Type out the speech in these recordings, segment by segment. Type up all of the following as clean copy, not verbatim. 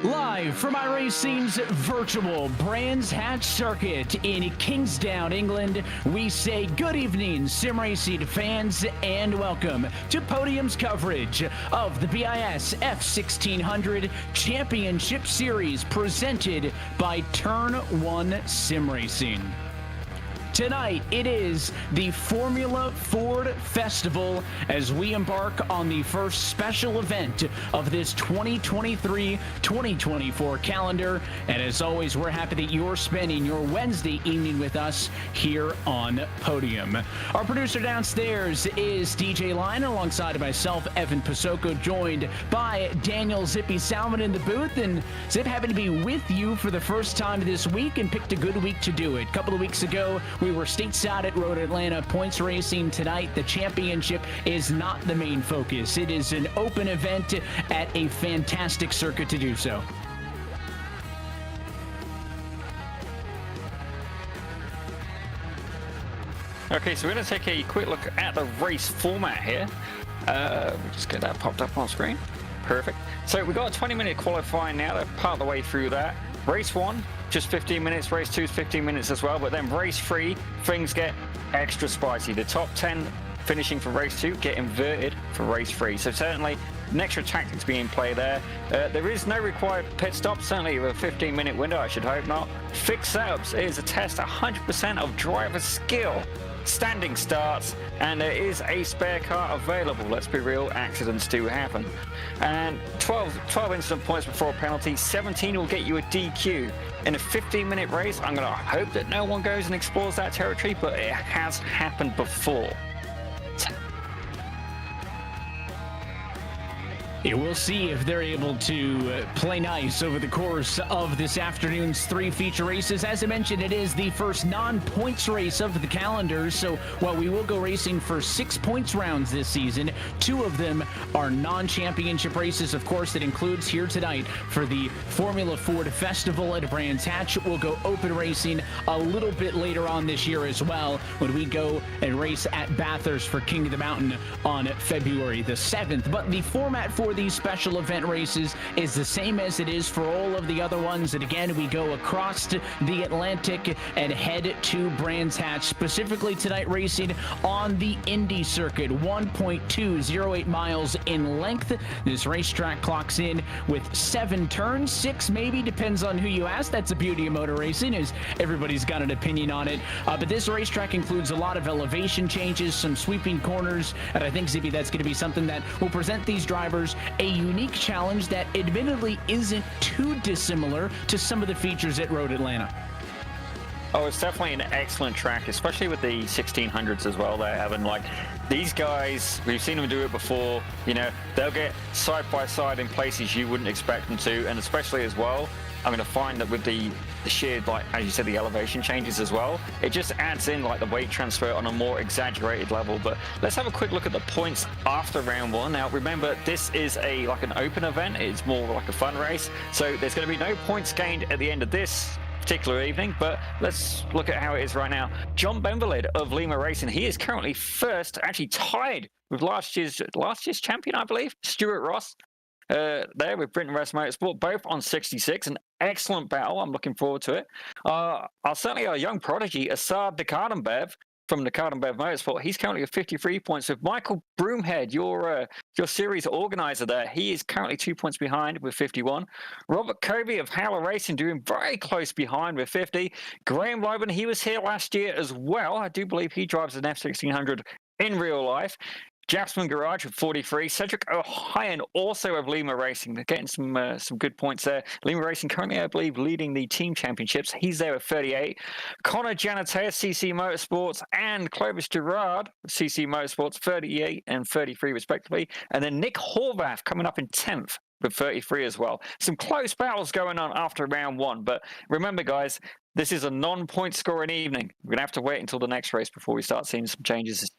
Live from iRacing's virtual Brands Hatch circuit in Kingsdown, England, we say good evening, sim racing fans, and welcome to Podium's coverage of the BiS F1600 Championship Series presented by Turn 1 Sim Racing. Tonight, it is the Formula Ford Festival as we embark on the first special event of this 2023-2024 calendar. And as always, we're happy that you're spending your Wednesday evening with us here on Podium. Our producer downstairs is DJ Lyon, alongside of myself, Evan Pasoko, joined by Daniel Zippy Salmon in the booth. And Zip happened to be with you for the first time this week and picked a good week to do it. A couple of weeks ago, we were stateside at Road Atlanta points racing. Tonight, the championship is not the main focus. It is an open event at a fantastic circuit to do so. Okay, so we're going to take a quick look at the race format here. We'll just get that popped up on screen. Perfect. So we've got a 20-minute qualifying now. They're part of the way through that. Race 1, just 15 minutes. Race 2 is 15 minutes as well. But then race 3, things get extra spicy. The top 10 finishing for race 2 get inverted for race 3. So certainly an extra tactics being played there. There is no required pit stop, certainly with a 15-minute window, I should hope not. Fixed setups is a test 100% of driver skill. Standing starts, and there is a spare car available. Let's be real, accidents do happen. And 12 incident points before a penalty, 17 will get you a DQ. In a 15-minute race, I'm going to hope that no one goes and explores that territory, but it has happened before. Yeah, we'll see if they're able to play nice over the course of this afternoon's 3 feature races. As I mentioned, it is the first non-points race of the calendar, so while we will go racing for 6 points rounds this season, 2 of them are non-championship races. Of course, that includes here tonight for the Formula Ford Festival at Brands Hatch. We'll go open racing a little bit later on this year as well, when we go and race at Bathurst for King of the Mountain on February the 7th. But the format for these special event races is the same as it is for all of the other ones. And again, we go across the Atlantic and head to Brands Hatch, specifically tonight racing on the Indy circuit, 1.208 miles in length. This racetrack clocks in with 7 turns, 6 maybe, depends on who you ask. That's the beauty of motor racing, is everybody's got an opinion on it. But this racetrack includes a lot of elevation changes, some sweeping corners, and I think, Zippy, that's going to be something that will present these drivers a unique challenge that admittedly isn't too dissimilar to some of the features at Road Atlanta. Oh, it's definitely an excellent track, especially with the 1600s as well. They're having, like, these guys, we've seen them do it before, you know, they'll get side by side in places you wouldn't expect them to, and especially as well, I'm going to find that with the sheer, like, as you said, the elevation changes as well, it just adds in, like, the weight transfer on a more exaggerated level. But let's have a quick look at the points after round 1. Now, remember, this is like an open event. It's more like a fun race. So there's going to be no points gained at the end of this particular evening, but let's look at how it is right now. John Benvalid of Lima Racing, he is currently first, actually tied with last year's champion, I believe, Stewart Ross. There with Britain West Motorsport, both on 66. An excellent battle. I'm looking forward to it. Certainly our young prodigy, Assad Nikardenbev from Nikardenbev Motorsport. He's currently at 53 points with Michael Broomhead, your series organizer there. He is currently 2 points behind with 51. Robert Covey of Howler Racing doing very close behind with 50. Graham Loban, he was here last year as well. I do believe he drives an F1600 in real life. Japsman Garage with 43. Cedric O'Hyan also of Lima Racing. They're getting some good points there. Lima Racing currently, I believe, leading the team championships. He's there with 38. Connor Janatea, CC Motorsports, and Clovis Gerard, CC Motorsports, 38 and 33 respectively. And then Nick Horvath coming up in 10th with 33 as well. Some close battles going on after round 1. But remember, guys, this is a non-point scoring evening. We're going to have to wait until the next race before we start seeing some changes.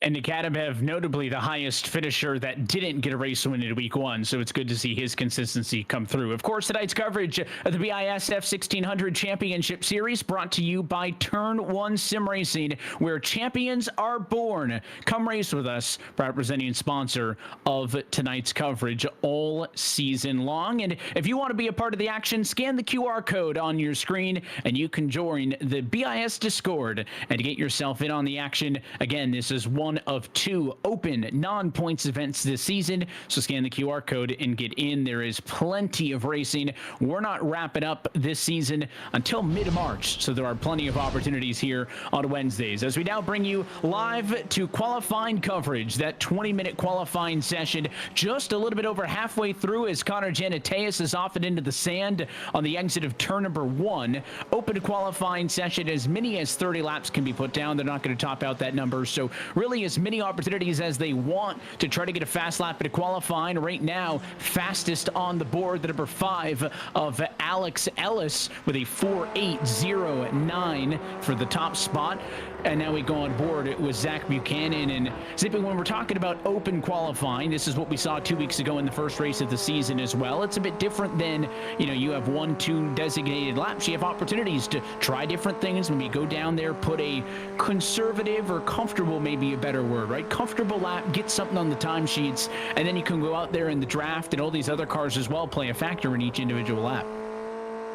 And Nikadabev, notably the highest finisher that didn't get a race win in week one, so it's good to see his consistency come through. Of course, tonight's coverage of the BiS F1600 Championship Series brought to you by Turn 1 Sim Racing, where champions are born. Come race with us, proud presenting sponsor of tonight's coverage all season long. And if you want to be a part of the action, scan the QR code on your screen, and you can join the BiS Discord and get yourself in on the action. Again, this is one of 2 open non-points events this season, so scan the QR code and get in. There is plenty of racing. We're not wrapping up this season until mid-March, so there are plenty of opportunities here on Wednesdays. As we now bring you live to qualifying coverage, that 20-minute qualifying session, just a little bit over halfway through as Connor Janateus is off and into the sand on the exit of turn number 1. Open qualifying session, as many as 30 laps can be put down. They're not going to top out that number, so really as many opportunities as they want to try to get a fast lap into qualifying. Right now, fastest on the board, the number 5 of Alex Ellis with a 4.809 for the top spot. And now we go on board with Zach Buchanan. And Zippy, when we're talking about open qualifying, this is what we saw 2 weeks ago in the first race of the season as well. It's a bit different than, you have 1-2 designated laps. You have opportunities to try different things. When we go down there, put a conservative or comfortable, maybe a better word, right? Comfortable lap, get something on the timesheets, and then you can go out there in the draft, and all these other cars as well play a factor in each individual lap.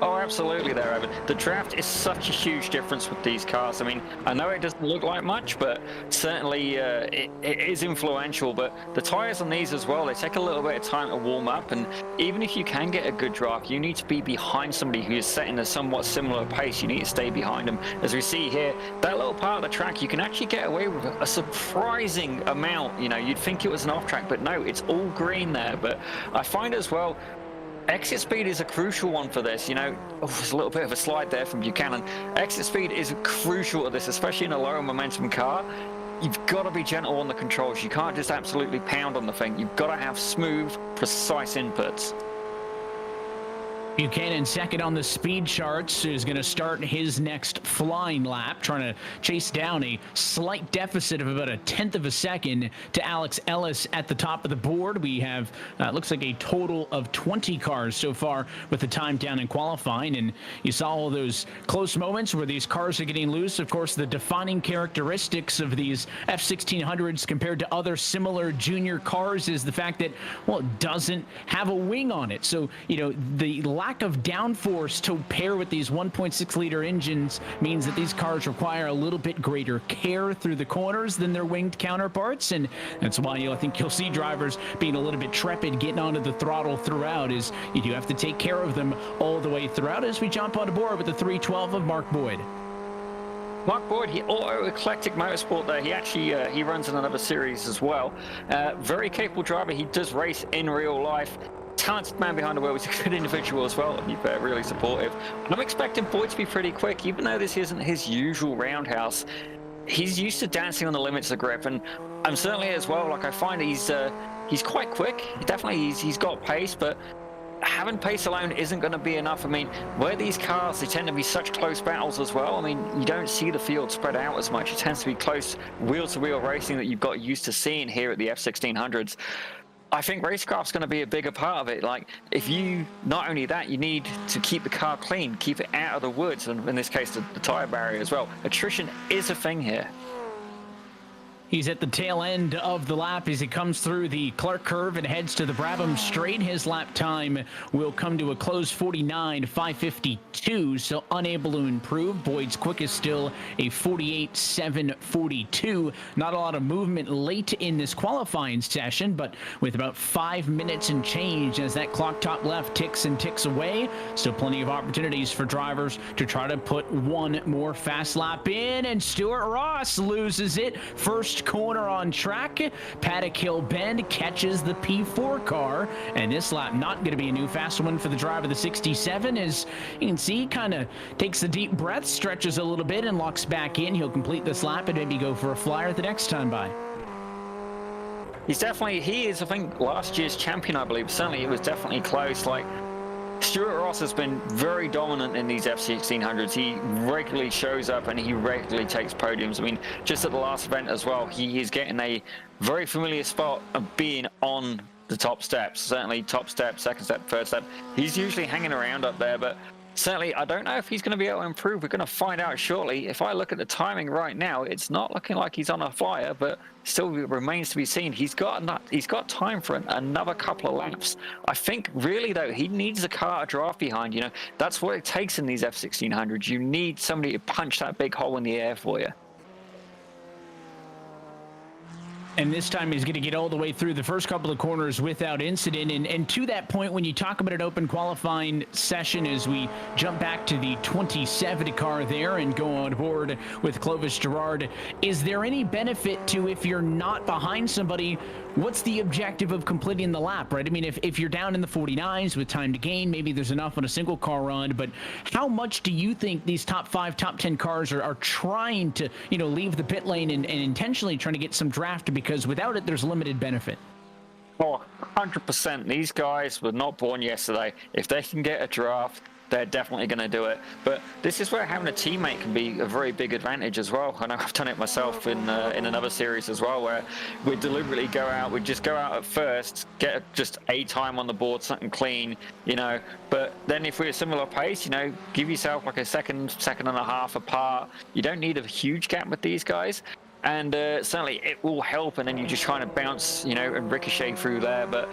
Oh, absolutely there, Evan. The draft is such a huge difference with these cars. I mean, I know it doesn't look like much, but certainly it is influential. But the tires on these as well, they take a little bit of time to warm up. And even if you can get a good draft, you need to be behind somebody who is setting a somewhat similar pace. You need to stay behind them. As we see here, that little part of the track, you can actually get away with a surprising amount. You'd think it was an off track, but no, it's all green there. But I find as well, exit speed is a crucial one for this. There's a little bit of a slide there from Buchanan. Exit speed is crucial to this, especially in a lower momentum car. You've got to be gentle on the controls. You can't just absolutely pound on the thing. You've got to have smooth, precise inputs. Buchanan second on the speed charts is going to start his next flying lap, trying to chase down a slight deficit of about 1/10 of a second to Alex Ellis at the top of the board. We have, looks like a total of 20 cars so far with the time down in qualifying, and you saw all those close moments where these cars are getting loose. Of course, the defining characteristics of these F1600s compared to other similar junior cars is the fact that, well, it doesn't have a wing on it. So, the lack of downforce to pair with these 1.6-liter engines means that these cars require a little bit greater care through the corners than their winged counterparts, and that's why I think you'll see drivers being a little bit trepid getting onto the throttle throughout, is you do have to take care of them all the way throughout. As we jump on board with the 312 of Mark Boyd. Mark Boyd, he Auto Eclectic Motorsport there. He actually he runs in another series as well. Very capable driver. He does race in real life. Talented man behind the wheel. He's a good individual as well. He's really supportive. And I'm expecting Boyd to be pretty quick, even though this isn't his usual roundhouse. He's used to dancing on the limits of grip, and I'm certainly as well. I find he's quite quick. Definitely, he's got pace, but having pace alone isn't going to be enough. I mean, where these cars, they tend to be such close battles as well. I mean, you don't see the field spread out as much. It tends to be close wheel-to-wheel racing that you've got used to seeing here at the F1600s. I think racecraft's going to be a bigger part of it. If you, not only that, you need to keep the car clean, keep it out of the woods, and in this case, the tire barrier as well. Attrition is a thing here. He's at the tail end of the lap as he comes through the Clark curve and heads to the Brabham straight. His lap time will come to a close 49.552, so unable to improve. Boyd's quickest still a 48.742. Not a lot of movement late in this qualifying session, but with about 5 minutes and change as that clock top left ticks and ticks away. Still plenty of opportunities for drivers to try to put one more fast lap in, and Stewart Ross loses it. First corner on track. Paddock Hill Bend catches the P4 car, and this lap not going to be a new fast one for the driver of the 67. As you can see, kind of takes a deep breath, stretches a little bit, and locks back in. He'll complete this lap and maybe go for a flyer the next time by. He is, I think, last year's champion, I believe. Certainly, it was definitely close. Stewart Ross has been very dominant in these F1600s. He regularly shows up and he regularly takes podiums. I mean, just at the last event as well, he is getting a very familiar spot of being on the top steps. Certainly top step, second step, third step. He's usually hanging around up there, but certainly I don't know if he's going to be able to improve. We're going to find out shortly. If I look at the timing right now, it's not looking like he's on a flyer, but still remains to be seen. He's got time for another couple of laps. I think really though, he needs a car to draft behind. You know, that's what it takes in these F1600s. You need somebody to punch that big hole in the air for you. And this time he's going to get all the way through the first couple of corners without incident. And to that point, when you talk about an open qualifying session, as we jump back to the 27 car there and go on board with Clovis Gerard, is there any benefit to, if you're not behind somebody, what's the objective of completing the lap, right? I mean, if you're down in the 49s with time to gain, maybe there's enough on a single car run, but how much do you think these top 5, top 10 cars are trying to, you know, leave the pit lane and intentionally trying to get some draft, because without it, there's limited benefit? Oh, 100%. These guys were not born yesterday. If they can get a draft, they're definitely going to do it. But this is where having a teammate can be a very big advantage as well. I know I've done it myself in another series as well, where we deliberately go out, we just go out at first, get just a time on the board, something clean, you know. But then if we're a similar pace, you know, give yourself like a second and a half apart. You don't need a huge gap with these guys. And certainly it will help, and then you're just trying to bounce, you know, and ricochet through there. But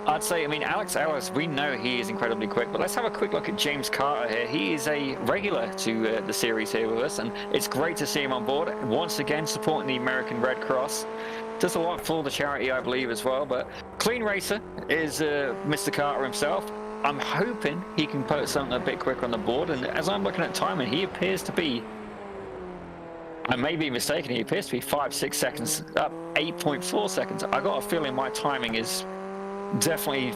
I'd say, I mean, Alex Ellis, we know he is incredibly quick, but let's have a quick look at James Carter here. He is a regular to the series here with us, and it's great to see him on board. Once again, supporting the American Red Cross. Does a lot for the charity, I believe, as well. But clean racer is Mr. Carter himself. I'm hoping he can put something a bit quicker on the board, and as I'm looking at timing, he appears to be, I may be mistaken, he appears to be 5-6 seconds up, 8.4 seconds. I got a feeling my timing is definitely,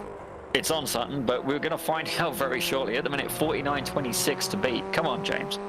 it's on something, but we're going to find out very shortly. At the minute, 49.26 to beat. Come on, James.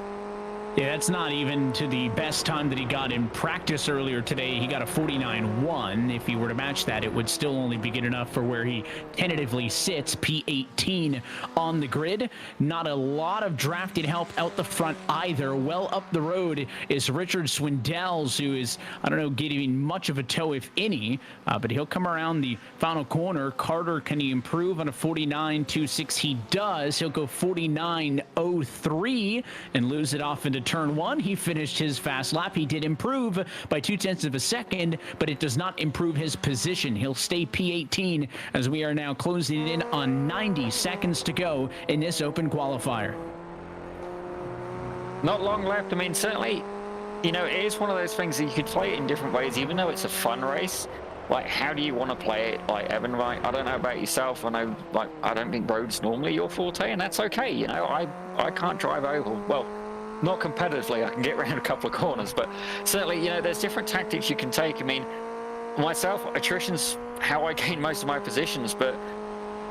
Yeah, that's not even to the best time that he got in practice earlier today. He got a 49.1. If he were to match that, it would still only be good enough for where he tentatively sits, P18 on the grid. Not a lot of drafting help out the front either. Well up the road is Richard Swindells, who is, I don't know, getting much of a tow, if any, but he'll come around the final corner. Carter, can he improve on a 49.26? He does. He'll go 49.03 and lose it off into turn one. He finished his fast lap. He did improve by 0.2 of a second, but it does not improve his position. He'll stay P18 as we are now closing in on 90 seconds to go in this open qualifier. Not long left. I mean, certainly, you know, it is one of those things that you could play it in different ways, even though it's a fun race. Like, how do you want to play it? Like, Evan, right? I don't know about yourself. I know, like, I don't think road's normally your forte, and that's okay. You know, I can't drive oval. Well, not competitively. I can get around a couple of corners, but certainly, you know, there's different tactics you can take. I mean, myself, attrition's how I gain most of my positions, but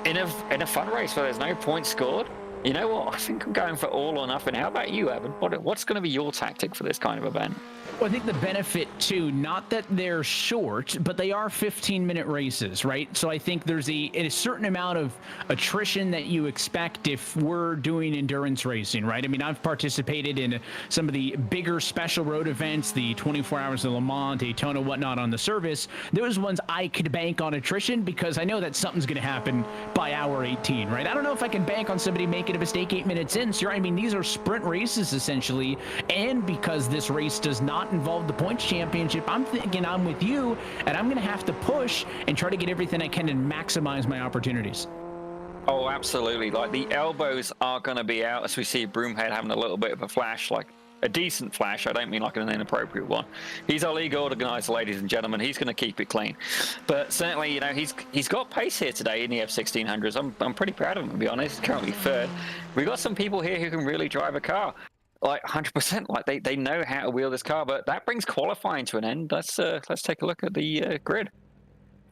in a fun race where there's no points scored, you know what? I think I'm going for all or nothing. How about you, Evan? What's going to be your tactic for this kind of event? Well, I think the benefit, too, not that they're short, but they are 15-minute races, right? So I think there's a certain amount of attrition that you expect if we're doing endurance racing, right? I mean, I've participated in some of the bigger special road events, the 24 Hours of Le Mans, Daytona, whatnot on the service. Those ones I could bank on attrition because I know that something's going to happen by hour 18, right? I don't know if I can bank on somebody making a mistake 8 minutes in. So, I mean, these are sprint races, essentially, and because this race does not involve the points championship, I'm thinking I'm with you, and I'm going to have to push and try to get everything I can and maximize my opportunities. Oh, absolutely. Like, the elbows are going to be out as we see Broomhead having a little bit of a flash, like a decent flash. I don't mean like an inappropriate one. He's our league organizer, ladies and gentlemen. He's going to keep it clean. But certainly, you know, he's got pace here today in the F1600s. I'm pretty proud of him, to be honest. He's currently third. We've got some people here who can really drive a car. Like 100%, like they know how to wheel this car, but that brings qualifying to an end. Let's take a look at the grid.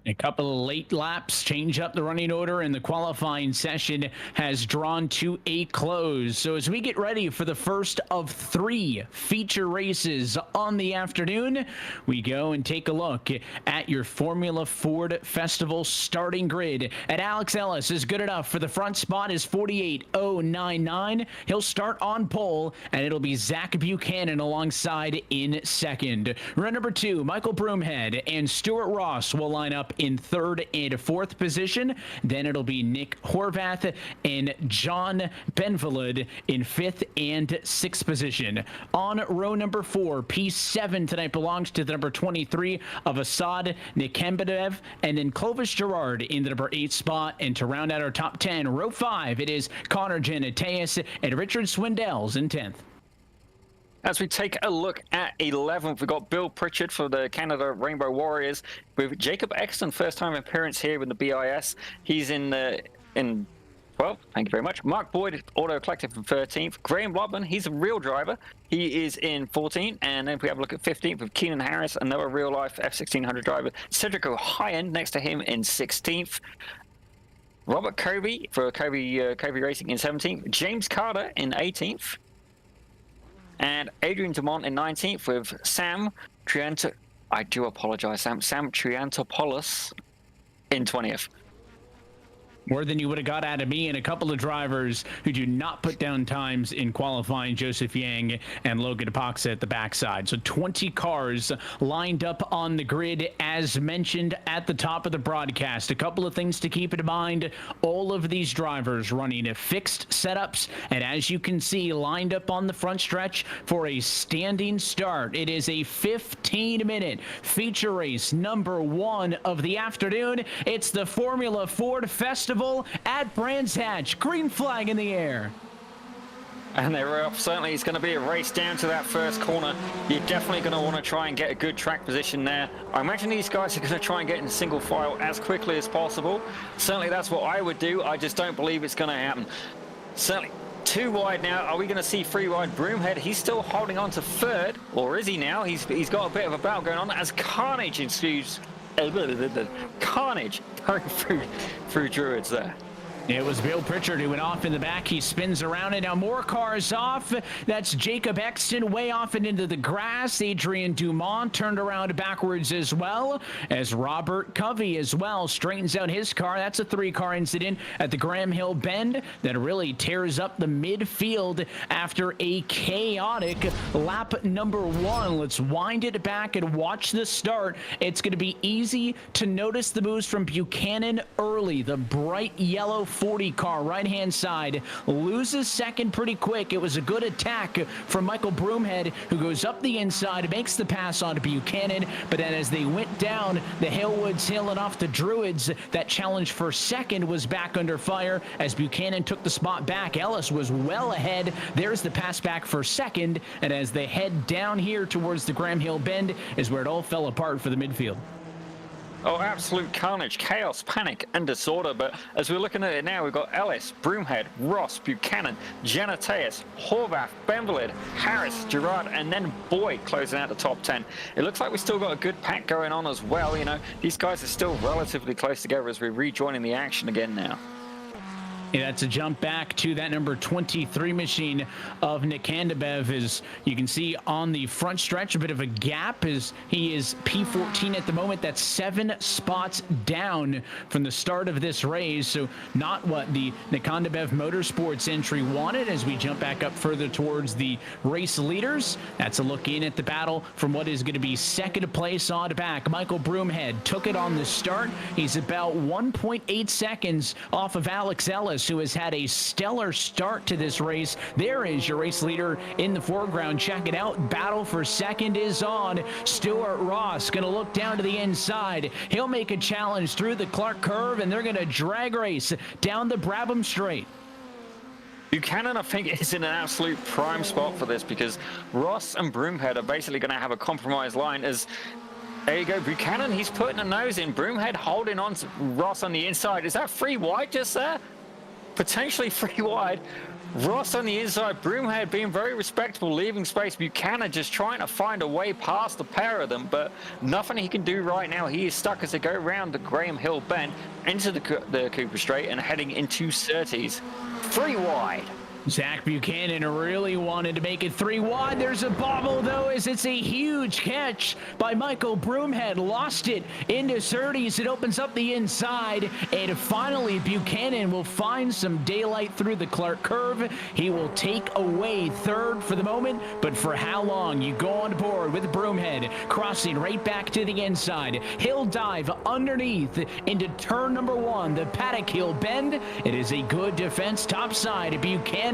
A couple of late laps change up the running order, and the qualifying session has drawn to a close. So as we get ready for the first of 3 feature races on the afternoon, we go and take a look at your Formula Ford Festival starting grid. And Alex Ellis is good enough for the front spot is 48.099. He'll start on pole, and it'll be Zach Buchanan alongside in second. Run number 2, Michael Broomhead and Stewart Ross will line up in 3rd and 4th position. Then it'll be Nick Horvath and John Benvalid in 5th and 6th position. On row number 4, P7 tonight belongs to the number 23 of Asad Nikembedev, and then Clovis Gerard in the number 8 spot. And to round out our top 10, row 5, it is Connor Janateus and Richard Swindells in 10th. As we take a look at 11th, we've got Bill Pritchard for the Canada Rainbow Warriors with Jacob Exton, first time appearance here in the BIS. He's in 12th, thank you very much. Mark Boyd, Auto Collective in 13th. Graham Lobman, he's a real driver. He is in 14th. And then we have a look at 15th with Keenan Harris, another real life F1600 driver. Cedric O'Hyen next to him in 16th. Robert Kobe for Kobe Racing in 17th. James Carter in 18th. And Adrian Dumont in 19th with Sam Triantopoulos in 20th. More than you would have got out of me and a couple of drivers who do not put down times in qualifying, Joseph Yang and Logan Epoxa at the backside. So 20 cars lined up on the grid as mentioned at the top of the broadcast. A couple of things to keep in mind. All of these drivers running fixed setups, and as you can see, lined up on the front stretch for a standing start. It is a 15-minute feature race, number 1 of the afternoon. It's the Formula Ford Festival at Brands Hatch. Green flag in the air. And they're up. Certainly it's going to be a race down to that first corner. You're definitely going to want to try and get a good track position there. I imagine these guys are going to try and get in single file as quickly as possible. Certainly that's what I would do. I just don't believe it's going to happen. Certainly 2 wide now. Are we going to see 3 wide? Broomhead, he's still holding on to 3rd, or is he now? He's got a bit of a battle going on as Carnage ensues. Carnage going through Druids there. It was Bill Pritchard who went off in the back. He spins around, and now more cars off. That's Jacob Exton way off and into the grass. Adrian Dumont turned around backwards as well, as Robert Covey as well straightens out his car. That's a 3-car incident at the Graham Hill Bend that really tears up the midfield after a chaotic lap number 1. Let's wind it back and watch the start. It's going to be easy to notice the moves from Buchanan early. The bright yellow 40 car right hand side loses second pretty quick. It was a good attack from Michael Broomhead, who goes up the inside, makes the pass on to Buchanan, but then as they went down the Hillwoods Hill and off the Druids, that challenge for second was back under fire as Buchanan took the spot back. Ellis was well ahead. There's the pass back for second, and as they head down here towards the Graham Hill Bend is where it all fell apart for the midfield. Oh, absolute carnage, chaos, panic, and disorder. But as we're looking at it now, we've got Ellis, Broomhead, Ross, Buchanan, Janateus, Horvath, Benvalid, Harris, Gerard, and then Boyd closing out the top 10. It looks like we've still got a good pack going on as well. You know, these guys are still relatively close together as we're rejoining the action again now. Yeah, that's a jump back to that number 23 machine of Nikandabev. As you can see on the front stretch, a bit of a gap as he is P14 at the moment. That's 7 spots down from the start of this race. So not what the Nikandabev Motorsports entry wanted. As we jump back up further towards the race leaders, that's a look in at the battle from what is going to be second place on back. Michael Broomhead took it on the start. He's about 1.8 seconds off of Alex Ellis, who has had a stellar start to this race. There is your race leader in the foreground. Check it out. Battle for second is on. Stewart Ross going to look down to the inside. He'll make a challenge through the Clark curve, and they're going to drag race down the Brabham Straight. Buchanan, I think, is in an absolute prime spot for this because Ross and Broomhead are basically going to have a compromise line as there you go, Buchanan, he's putting a nose in. Broomhead holding on to Ross on the inside. Is that 3 wide just there? potentially free wide. Ross on the inside, Broomhead being very respectable, leaving space. Buchanan just trying to find a way past the pair of them, but nothing he can do right now. He is stuck as they go around the Graham Hill bend into the Cooper Straight and heading into Surtees. Free wide. Zach Buchanan really wanted to make it 3 wide. There's a bobble, though, as it's a huge catch by Michael Broomhead. Lost it into Surtees. It opens up the inside, and finally Buchanan will find some daylight through the Clark curve. He will take away third for the moment, but for how long? You go on board with Broomhead, crossing right back to the inside. He'll dive underneath into turn number 1, the Paddock Hill bend. It is a good defense topside. Buchanan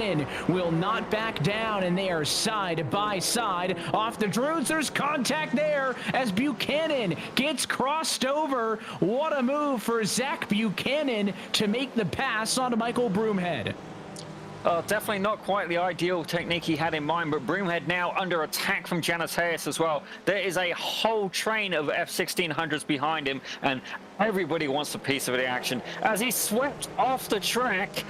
will not back down, and they are side by side off the Druids. There's contact there as Buchanan gets crossed over. What a move for Zach Buchanan to make the pass onto Michael Broomhead. Definitely not quite the ideal technique he had in mind, but Broomhead now under attack from Janice Harris as well. There is a whole train of F1600s behind him, and everybody wants a piece of the action. As he swept off the track,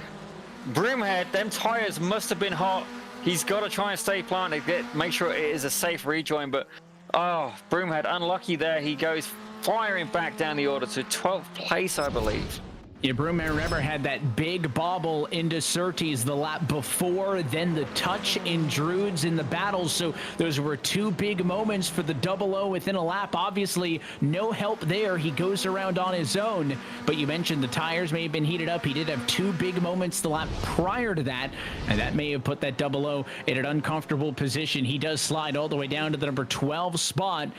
Broomhead, them tires must have been hot. He's got to try and stay planted, make sure it is a safe rejoin, but Broomhead unlucky there. He goes firing back down the order to 12th place, I believe. Yeah, Broomhead, remember, had that big bobble into Surtees the lap before, then the touch in Druids in the battles. So those were 2 big moments for the 00 within a lap. Obviously, no help there. He goes around on his own. But you mentioned the tires may have been heated up. He did have 2 big moments the lap prior to that, and that may have put that 00 in an uncomfortable position. He does slide all the way down to the number 12 spot.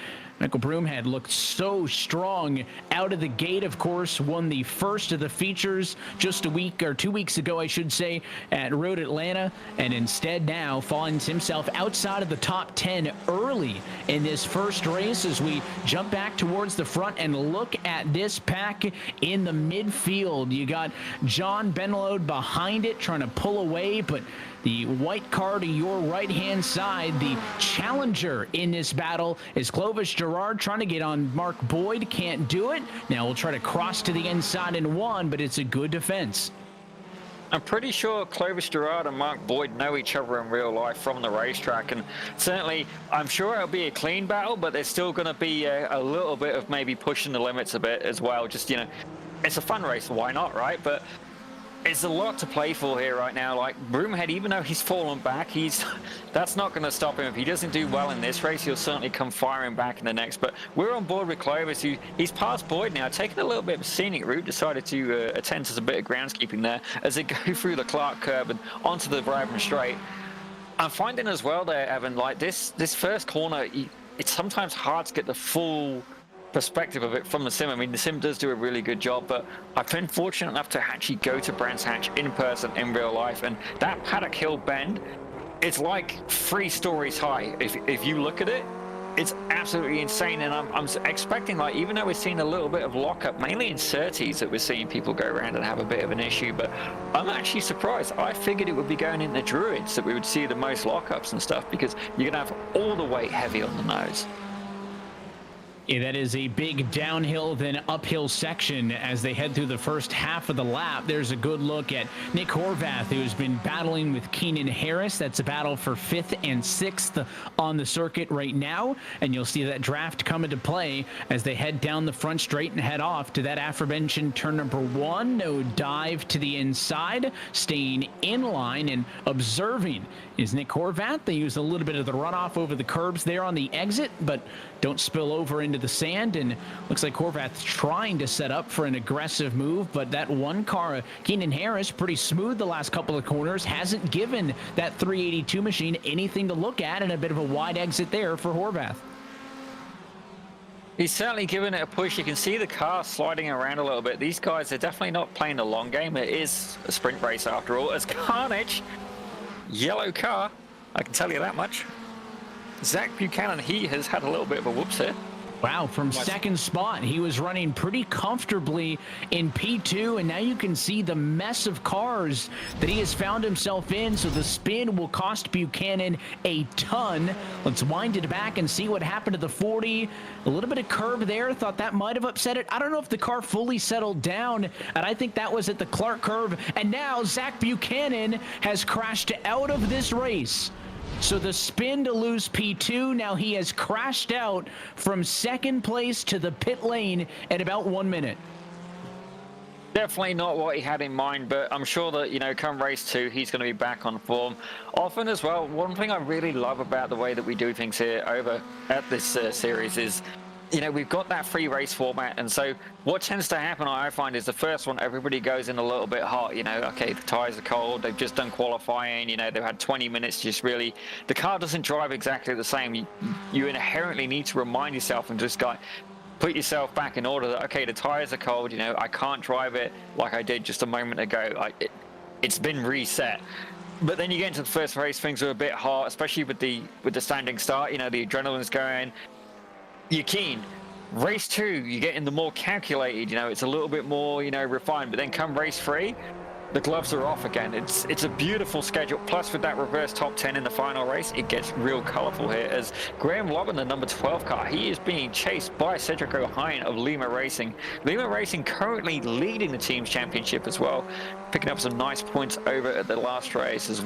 Michael Broomhead looked so strong out of the gate. Of course, won the first of the features just a week or 2 weeks ago, I should say, at Road Atlanta, and instead now finds himself outside of the top 10 early in this first race as we jump back towards the front and look at this pack in the midfield. You got John Benelode behind it trying to pull away, but the white car to your right-hand side, the challenger in this battle, is Clovis Gerard trying to get on Mark Boyd. Can't do it. Now we'll try to cross to the inside and 1, but it's a good defense. I'm pretty sure Clovis Gerard and Mark Boyd know each other in real life from the racetrack, and certainly I'm sure it'll be a clean battle, but there's still going to be a little bit of maybe pushing the limits a bit as well. Just, it's a fun race, why not, right? But it's a lot to play for here right now. Like Broomhead, even though he's fallen back, that's not going to stop him. If he doesn't do well in this race, he'll certainly come firing back in the next. But we're on board with Clovis, he's past Boyd now, taking a little bit of a scenic route, decided to attend to a bit of groundskeeping there as they go through the Clark curb and onto the Bradman Straight. I'm finding as well there, Evan, like this first corner, it's sometimes hard to get the full perspective of it from the sim. I mean, the sim does do a really good job, but I've been fortunate enough to actually go to Brands Hatch in person in real life, and that Paddock Hill bend, it's like 3 stories high. If you look at it, it's absolutely insane, and I'm expecting, like, even though we're seeing a little bit of lockup, mainly in Surtees, that we're seeing people go around and have a bit of an issue, but I'm actually surprised. I figured it would be going in the Druids that we would see the most lockups and stuff, because you're gonna have all the weight heavy on the nose. Yeah, that is a big downhill then uphill section as they head through the first half of the lap. There's a good look at Nick Horvath, who's been battling with Keenan Harris. That's a battle for 5th and 6th on the circuit right now. And you'll see that draft come into play as they head down the front straight and head off to that aforementioned turn number 1. No dive to the inside, staying in line and observing is Nick Horvath. They use a little bit of the runoff over the curbs there on the exit, but don't spill over into the sand, and looks like Horvath's trying to set up for an aggressive move, but that one car, Keenan Harris, pretty smooth the last couple of corners, hasn't given that 382 machine anything to look at, and a bit of a wide exit there for Horvath. He's certainly given it a push. You can see the car sliding around a little bit. These guys are definitely not playing the long game. It is a sprint race after all. As Carnage, yellow car, I can tell you that much. Zach Buchanan, he has had a little bit of a whoops here. Wow, from second spot, he was running pretty comfortably in P2, and now you can see the mess of cars that he has found himself in, so the spin will cost Buchanan a ton. Let's wind it back and see what happened to the 40. A little bit of curb there, thought that might have upset it. I don't know if the car fully settled down, and I think that was at the Clark curve, and now Zach Buchanan has crashed out of this race. So the spin to lose P2, now he has crashed out from second place to the pit lane at about 1 minute. Definitely not what he had in mind, but I'm sure that, you know, come race 2, he's going to be back on form. Often as well, one thing I really love about the way that we do things here over at this series is, you know, we've got that free race format, and so what tends to happen, I find, is the first one, everybody goes in a little bit hot, you know, okay, the tires are cold, they've just done qualifying, you know, they've had 20 minutes, just really, the car doesn't drive exactly the same. You inherently need to remind yourself and just put yourself back in order that, okay, the tires are cold, you know, I can't drive it like I did just a moment ago. It's been reset. But then you get into the first race, things are a bit hot, especially with the standing start, you know, the adrenaline's going. You're keen. Race 2, you're getting the more calculated, you know, it's a little bit more, you know, refined. But then come race 3, the gloves are off again. It's a beautiful schedule. Plus with that reverse top 10 in the final race, it gets real colorful here as Graham Lobban, the number 12 car, he is being chased by Cedric O'Hine of Lima Racing. Lima Racing currently leading the team's championship as well, picking up some nice points over at the last race. Is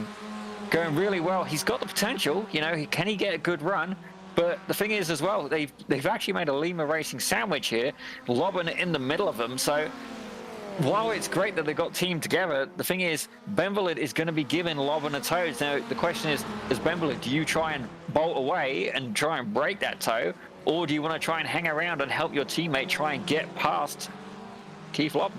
going really well. He's got the potential, you know, can he get a good run? But the thing is as well, they've actually made a Lima Racing sandwich here, Lobban in the middle of them. So while it's great that they got teamed together, the thing is, Benvelit is going to be giving Lobban a toe. Now, the question is, as Benvelit, do you try and bolt away and try and break that toe? Or do you want to try and hang around and help your teammate try and get past Keith Lobban?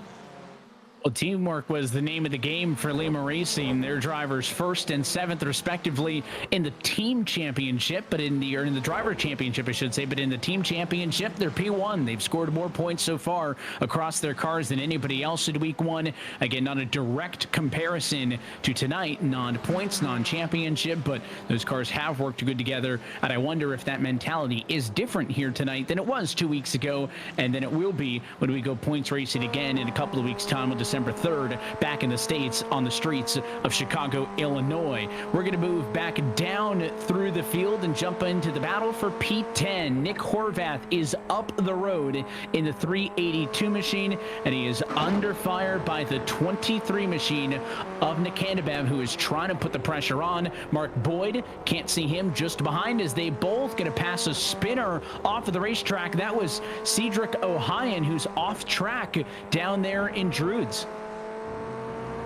Well, teamwork was the name of the game for Lima Racing. Their drivers first and seventh, respectively, in the team championship, but in the driver championship, I should say. But in the team championship, they're P1. They've scored more points so far across their cars than anybody else in week 1. Again, not a direct comparison to tonight, non-points, non-championship, but those cars have worked good together. And I wonder if that mentality is different here tonight than it was 2 weeks ago, and then it will be when we go points racing again in a couple of weeks' time with December 3rd, back in the States on the streets of Chicago, Illinois. We're going to move back down through the field and jump into the battle for P10. Nick Horvath is up the road in the 382 machine, and he is under fire by the 23 machine of Nick Handebev, who is trying to put the pressure on. Mark Boyd, can't see him just behind as they both going to pass a spinner off of the racetrack. That was Cedric O'Hine, who's off track down there in Druids.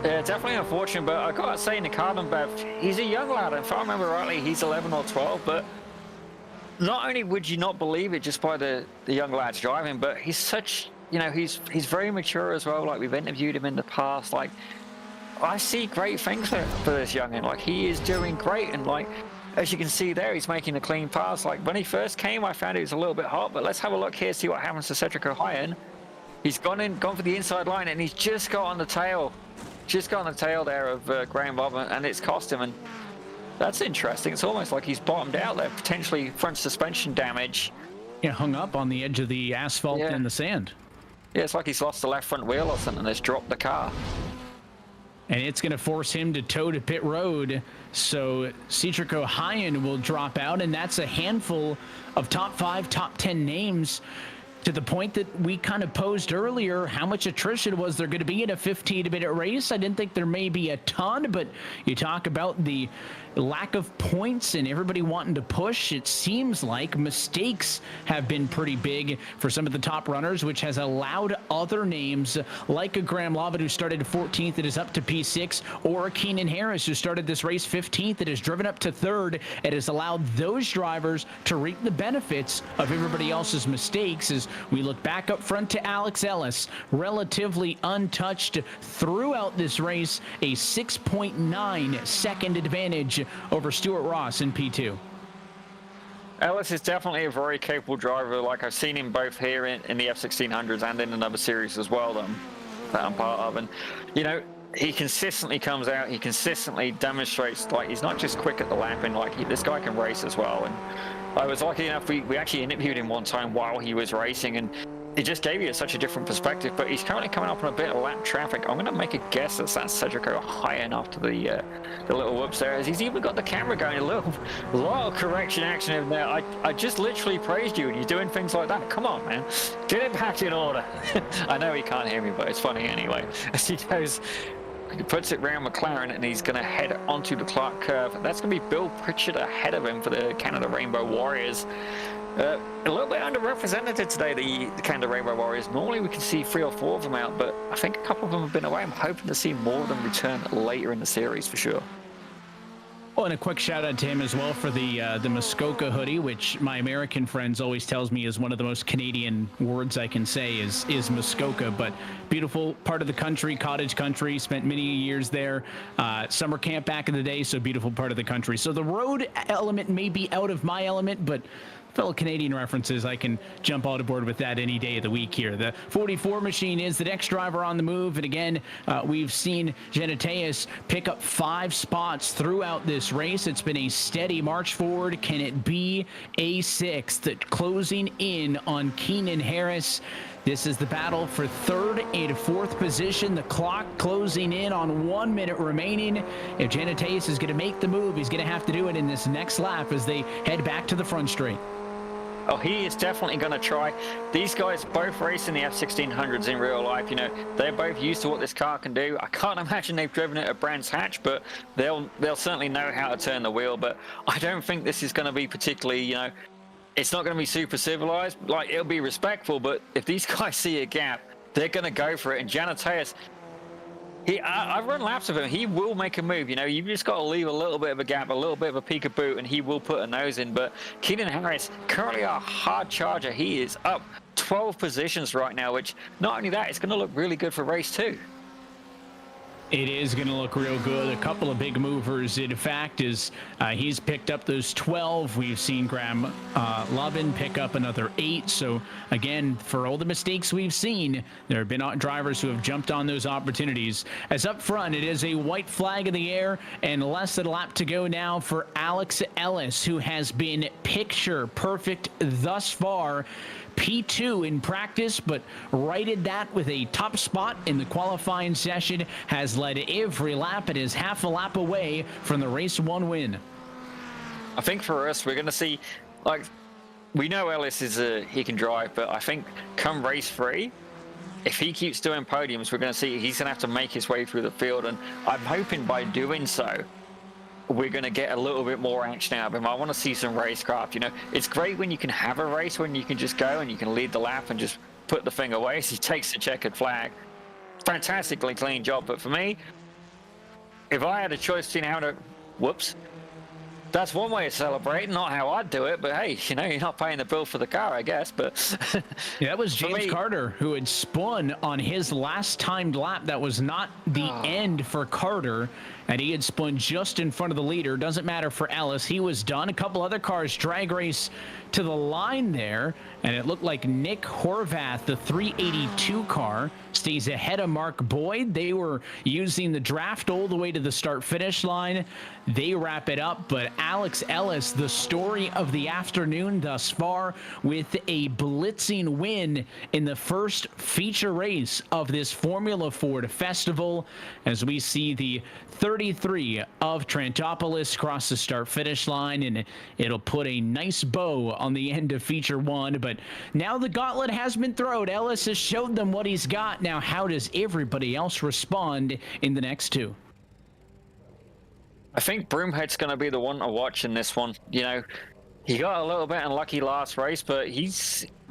Yeah, definitely unfortunate, but I gotta say, Nick Handebev, he's a young lad. If I remember rightly, he's 11 or 12, but not only would you not believe it just by the young lads driving, but he's such, you know, he's very mature as well. Like, we've interviewed him in the past. Like, I see great things for this youngin'. Like, he is doing great, and like, as you can see there, he's making a clean pass. Like, when he first came, I found it was a little bit hot, but let's have a look here, see what happens to Cedric O'Hine. He's gone for the inside line, and he's just got on the tail. Just got on the tail there of Graham Lobban, and it's cost him. And that's interesting. It's almost like he's bottomed out there, potentially front suspension damage. Yeah, hung up on the edge of the asphalt and the sand. Yeah, it's like he's lost the left front wheel or something. That's dropped the car. And it's going to force him to toe to pit road. So Cedric O'Hine will drop out, and that's a handful of top 5, top 10 names. To the point that we kind of posed earlier, how much attrition was there going to be in a 15-minute race? I didn't think there may be a ton, but you talk about the lack of points and everybody wanting to push. It seems like mistakes have been pretty big for some of the top runners, which has allowed other names like a Graham Lobban, who started 14th and is up to P6, or a Keenan Harris, who started this race 15th and is driven up to 3rd. It has allowed those drivers to reap the benefits of everybody else's mistakes. As we look back up front to Alex Ellis, relatively untouched throughout this race, a 6.9 second advantage over Stewart Ross in P2. Ellis is definitely a very capable driver. Like, I've seen him both here in the F1600s and in another series as well that I'm part of. And, you know, he consistently comes out, he consistently demonstrates, like, he's not just quick at the lapping, like, this guy can race as well. And I was lucky enough, we actually interviewed him one time while he was racing, and it just gave you such a different perspective. But he's currently coming up on a bit of lap traffic. I'm going to make a guess that that's Cedrico high enough to the little whoops there, as he's even got the camera going a lot of correction action in there. I just literally praised you, and you're doing things like that. Come on, man, get it back in order. I know he can't hear me, but it's funny anyway. As he goes, he puts it round McLaren, and he's going to head onto the Clark curve. That's going to be Bill Pritchard ahead of him for the Canada Rainbow Warriors. A little bit underrepresented today, the Canada Rainbow Warriors. Normally we can see 3 or 4 of them out, but I think a couple of them have been away. I'm hoping to see more of them return later in the series for sure. Oh, and a quick shout out to him as well for the Muskoka hoodie, which my American friends always tells me is one of the most Canadian words I can say is Muskoka. But beautiful part of the country, cottage country, spent many years there. Summer camp back in the day, so beautiful part of the country. So the road element may be out of my element, but fellow Canadian references, I can jump on board with that any day of the week here. The 44 machine is the next driver on the move, and again, we've seen Genetius pick up 5 spots throughout this race. It's been a steady march forward. Can it be a 6th? Closing in on Keenan Harris. This is the battle for 3rd and 4th position. The clock closing in on 1 minute remaining. If Genetius is going to make the move, he's going to have to do it in this next lap as they head back to the front straight. Oh, he is definitely going to try. These guys both racing the F1600s in real life. You know, they're both used to what this car can do. I can't imagine they've driven it at Brands Hatch, but they'll certainly know how to turn the wheel. But I don't think this is going to be particularly, you know, it's not going to be super civilized. Like, it'll be respectful, but if these guys see a gap, they're going to go for it. And Genetius, I've run laps of him. He will make a move. You know, you've just got to leave a little bit of a gap, a little bit of a peekaboo, and he will put a nose in. But Keenan Harris, currently a hard charger. He is up 12 positions right now, which not only that, it's going to look really good for race 2. It is going to look real good. A couple of big movers, in fact, is he's picked up those 12. We've seen Graham Lovin pick up another 8. So, again, for all the mistakes we've seen, there have been drivers who have jumped on those opportunities. As up front, it is a white flag in the air and less than a lap to go now for Alex Ellis, who has been picture perfect thus far. P2 in practice, but righted that with a top spot in the qualifying session, has led every lap and is half a lap away from the race 1 win. I think for us, we're going to see, like, we know Ellis he can drive, but I think come race 3, if he keeps doing podiums, we're going to see he's going to have to make his way through the field, and I'm hoping by doing so, we're going to get a little bit more action out of him. I want to see some racecraft. You know, it's great when you can have a race when you can just go and you can lead the lap and just put the thing away as he takes the checkered flag. Fantastically clean job. But for me, if I had a choice between how to, whoops, that's one way of celebrating, not how I'd do it. But hey, you know, you're not paying the bill for the car, I guess. But yeah, that was James Carter who had spun on his last timed lap. That was not the end for Carter, and he had spun just in front of the leader. Doesn't matter for Ellis. He was done. A couple other cars drag race to the line there, and it looked like Nick Horvath, the 382 car, stays ahead of Mark Boyd. They were using the draft all the way to the start-finish line. They wrap it up, but Alex Ellis, the story of the afternoon thus far, with a blitzing win in the first feature race of this Formula Ford Festival, as we see the 33 of Trantopolis cross the start-finish line, and it'll put a nice bow on the end of feature 1. But now the gauntlet has been thrown. Ellis has showed them what he's got. Now, how does everybody else respond in the next 2? I think Broomhead's going to be the one to watch in this one. You know, he got a little bit unlucky last race, but I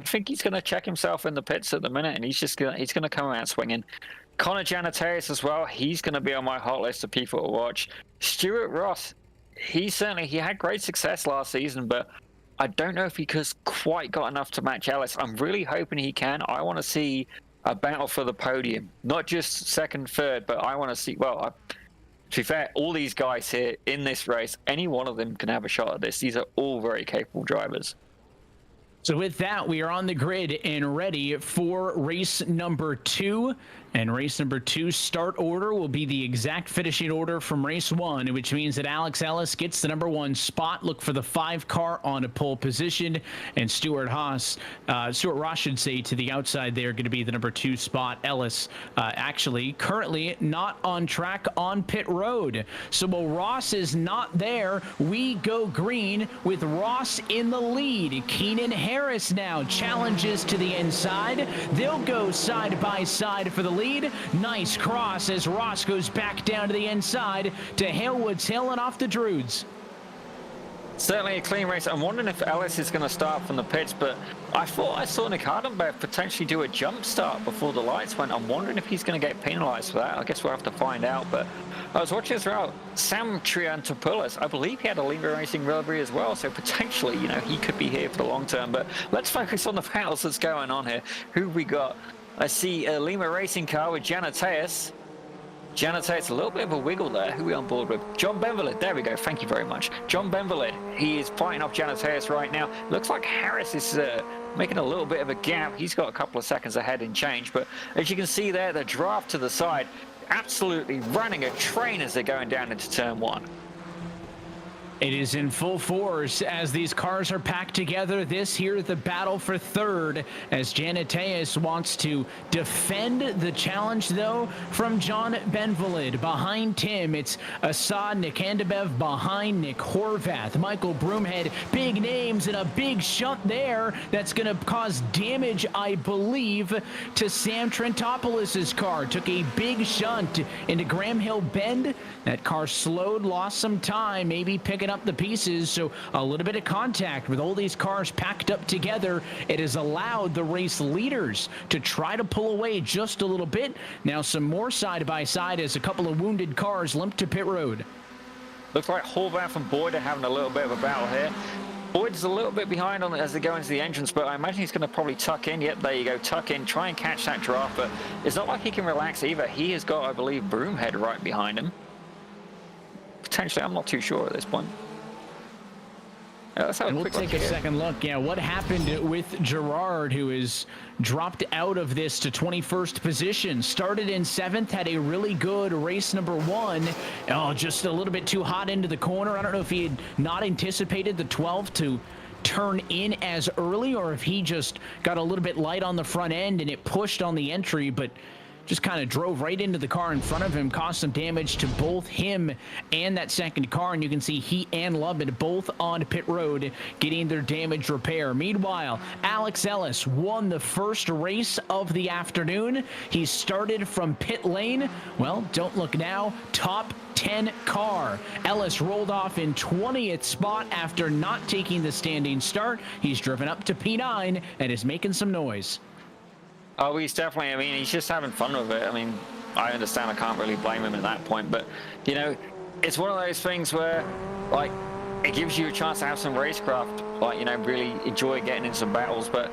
think he's going to check himself in the pits at the minute, and he's going to come out swinging. Connor Janitarius as well. He's going to be on my hot list of people to watch. Stewart Ross. He had great success last season, but I don't know if he has quite got enough to match Ellis. I'm really hoping he can. I want to see a battle for the podium, not just second, third, but I want to see, well, to be fair, all these guys here in this race, any one of them can have a shot at this. These are all very capable drivers. So with that, we are on the grid and ready for race number 2. And race number 2 start order will be the exact finishing order from race 1, which means that Alex Ellis gets the number 1 spot. Look for the 5 car on a pole position, and Stewart Ross should say, to the outside there, going to be the number 2 spot. Ellis actually currently not on track on pit road. So while Ross is not there, we go green with Ross in the lead. Keenan Harris now challenges to the inside. They'll go side by side for the lead. Nice cross as Ross goes back down to the inside to Halewood's Hill and off the Druids. Certainly a clean race. I'm wondering if Ellis is going to start from the pits, but I thought I saw Nick Hardenberg potentially do a jump start before the lights went. I'm wondering if he's going to get penalized for that. I guess we'll have to find out, but I was watching throughout. Sam Triantopoulos, I believe he had a Lima Racing Railway as well, so potentially, you know, he could be here for the long term, but let's focus on the battles that's going on here. Who we got? I see a Lima Racing car with Janateus. Janateus, a little bit of a wiggle there. Who are we on board with? John Benvalid. There we go. Thank you very much. John Benvalid. He is fighting off Janateus right now. Looks like Harris is making a little bit of a gap. He's got a couple of seconds ahead in change. But as you can see there, the draft to the side, absolutely running a train as they're going down into turn 1. It is in full force as these cars are packed together. This here, the battle for third, as Janateus wants to defend the challenge, though, from John Benvalid. Behind Tim, it's Assad Nikandabev behind Nick Horvath. Michael Broomhead, big names, and a big shunt there that's going to cause damage, I believe, to Sam Trentopoulos' car. Took a big shunt into Graham Hill Bend. That car slowed, lost some time, maybe picking up the pieces, so a little bit of contact with all these cars packed up together. It has allowed the race leaders to try to pull away just a little bit. Now some more side by side as a couple of wounded cars limp to pit road. Looks like Horvath and Boyd are having a little bit of a battle here. Boyd's a little bit behind on it as they go into the entrance, but I imagine he's going to probably tuck in. Yep, there you go, tuck in, try and catch that draft, but it's not like he can relax either. He has got, I believe, Broomhead right behind him. Potentially, I'm not too sure at this point. And we'll take a second look. Yeah, what happened with Gerard, who is dropped out of this to 21st position? Started in 7th, had a really good race number 1. Oh, just a little bit too hot into the corner. I don't know if he had not anticipated the 12 to turn in as early, or if he just got a little bit light on the front end and it pushed on the entry, but just kind of drove right into the car in front of him, caused some damage to both him and that second car, and you can see he and Lubbock both on pit road getting their damage repair. Meanwhile, Alex Ellis won the first race of the afternoon. He started from pit lane. Well, don't look now, top 10 car. Ellis rolled off in 20th spot after not taking the standing start. He's driven up to P9 and is making some noise. Oh, he's definitely, I mean, he's just having fun with it. I mean, I understand, I can't really blame him at that point, but, you know, it's one of those things where, like, it gives you a chance to have some racecraft, like, you know, really enjoy getting in some battles, but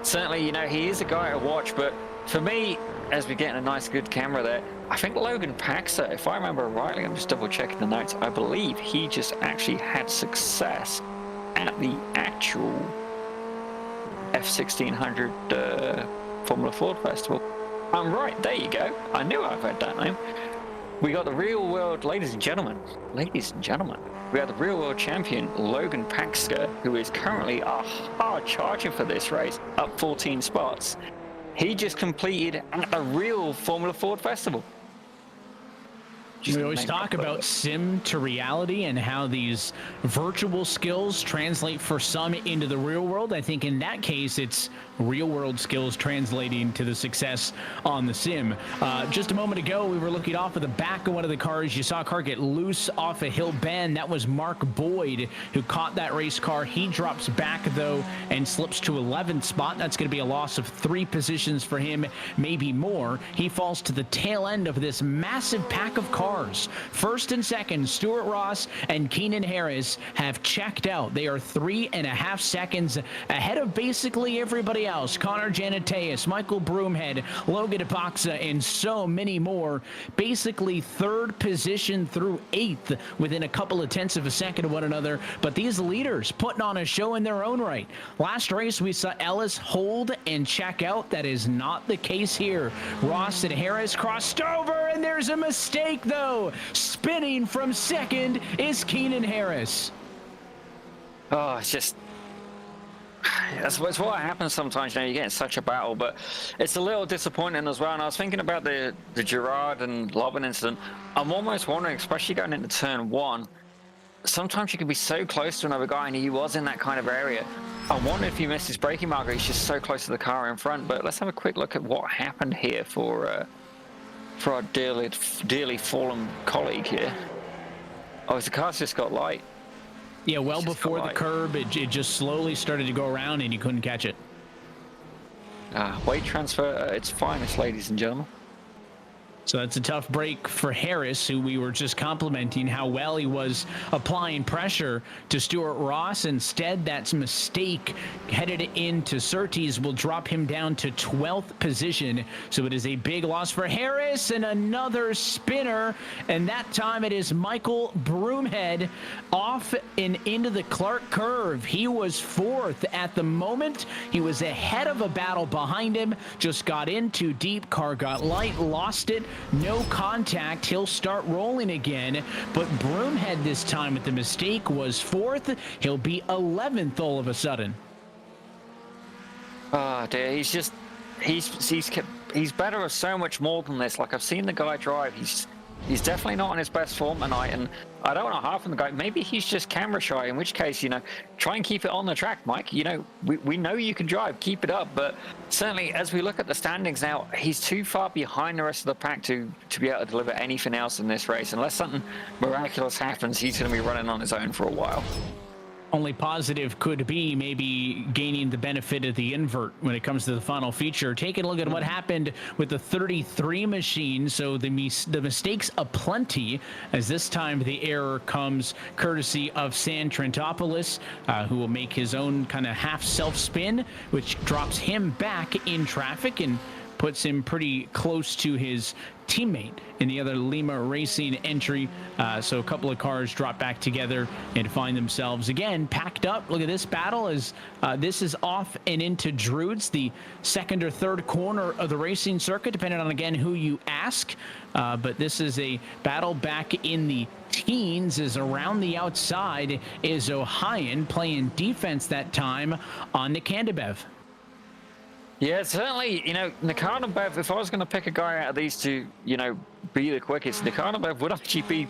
certainly, you know, he is a guy to watch, but for me, as we're getting a nice, good camera there, I think Logan Paxer, if I remember rightly, I'm just double checking the notes, I believe he just actually had success at the actual F1600 Formula Ford Festival. I'm right, there you go. I knew I've heard that name. We got the real world, ladies and gentlemen, we have the real world champion, Logan Paxker, who is currently a hard charger for this race, up 14 spots. He just completed at the real Formula Ford Festival. We always talk about sim to reality and how these virtual skills translate for some into the real world. I think in that case, it's real world skills translating to the success on the sim. Just a moment ago, we were looking off of the back of one of the cars. You saw a car get loose off a hill bend. That was Mark Boyd who caught that race car. He drops back, though, and slips to 11th spot. That's going to be a loss of 3 positions for him, maybe more. He falls to the tail end of this massive pack of cars cars. First and second, Stewart Ross and Keenan Harris have checked out. They are 3.5 seconds ahead of basically everybody else. Connor Janateus, Michael Broomhead, Logan Apoxa, and so many more. Basically third position through 8th within a couple of tenths of a second of one another. But these leaders putting on a show in their own right. Last race, we saw Ellis hold and check out. That is not the case here. Ross and Harris crossed over, and there's a mistake, though. Spinning from second is Keenan Harris. Oh, it's just... That's what happens sometimes, you get in such a battle, but it's a little disappointing as well. And I was thinking about the Gerard and Lobben incident. I'm almost wondering, especially going into turn 1, sometimes you can be so close to another guy, and he was in that kind of area. I wonder if he missed his braking marker. He's just so close to the car in front. But let's have a quick look at what happened here for our dearly fallen colleague here. Oh, the car's just got light. Yeah, well before the curb, it just slowly started to go around, and you couldn't catch it. Weight transfer at its finest, ladies and gentlemen. So that's a tough break for Harris, who we were just complimenting how well he was applying pressure to Stewart Ross. Instead, that's a mistake headed into Surtees will drop him down to 12th position. So it is a big loss for Harris, and another spinner. And that time it is Michael Broomhead off and into the Clark curve. He was 4th at the moment. He was ahead of a battle behind him, just got in too deep, car got light, lost it. No contact. He'll start rolling again, but Broomhead this time with the mistake was 4th. He'll be 11th all of a sudden. Oh dear, he's better at so much more than this. Like, I've seen the guy drive. He's definitely not in his best form tonight, and I don't want to harp on the guy. Maybe he's just camera shy, in which case, try and keep it on the track, Mike. We know you can drive, keep it up, but certainly as we look at the standings now, he's too far behind the rest of the pack to be able to deliver anything else in this race. Unless something miraculous happens, he's going to be running on his own for a while. Only positive could be maybe gaining the benefit of the invert when it comes to the final feature. Taking a look at what happened with the 33 machine. So the mistakes aplenty, as this time the error comes courtesy of San Trentopoulos, who will make his own kind of half self spin, which drops him back in traffic and puts him pretty close to his teammate in the other Lima Racing entry. So a couple of cars drop back together and find themselves again packed up. Look at this battle as this is off and into Druids, the second or third corner of the racing circuit, depending on, again, who you ask. But this is a battle back in the teens, as around the outside is Ohioan playing defense that time on Nikandabev. Yeah, certainly, Nikandabev, if I was going to pick a guy out of these two, be the quickest, Nikandabev would actually be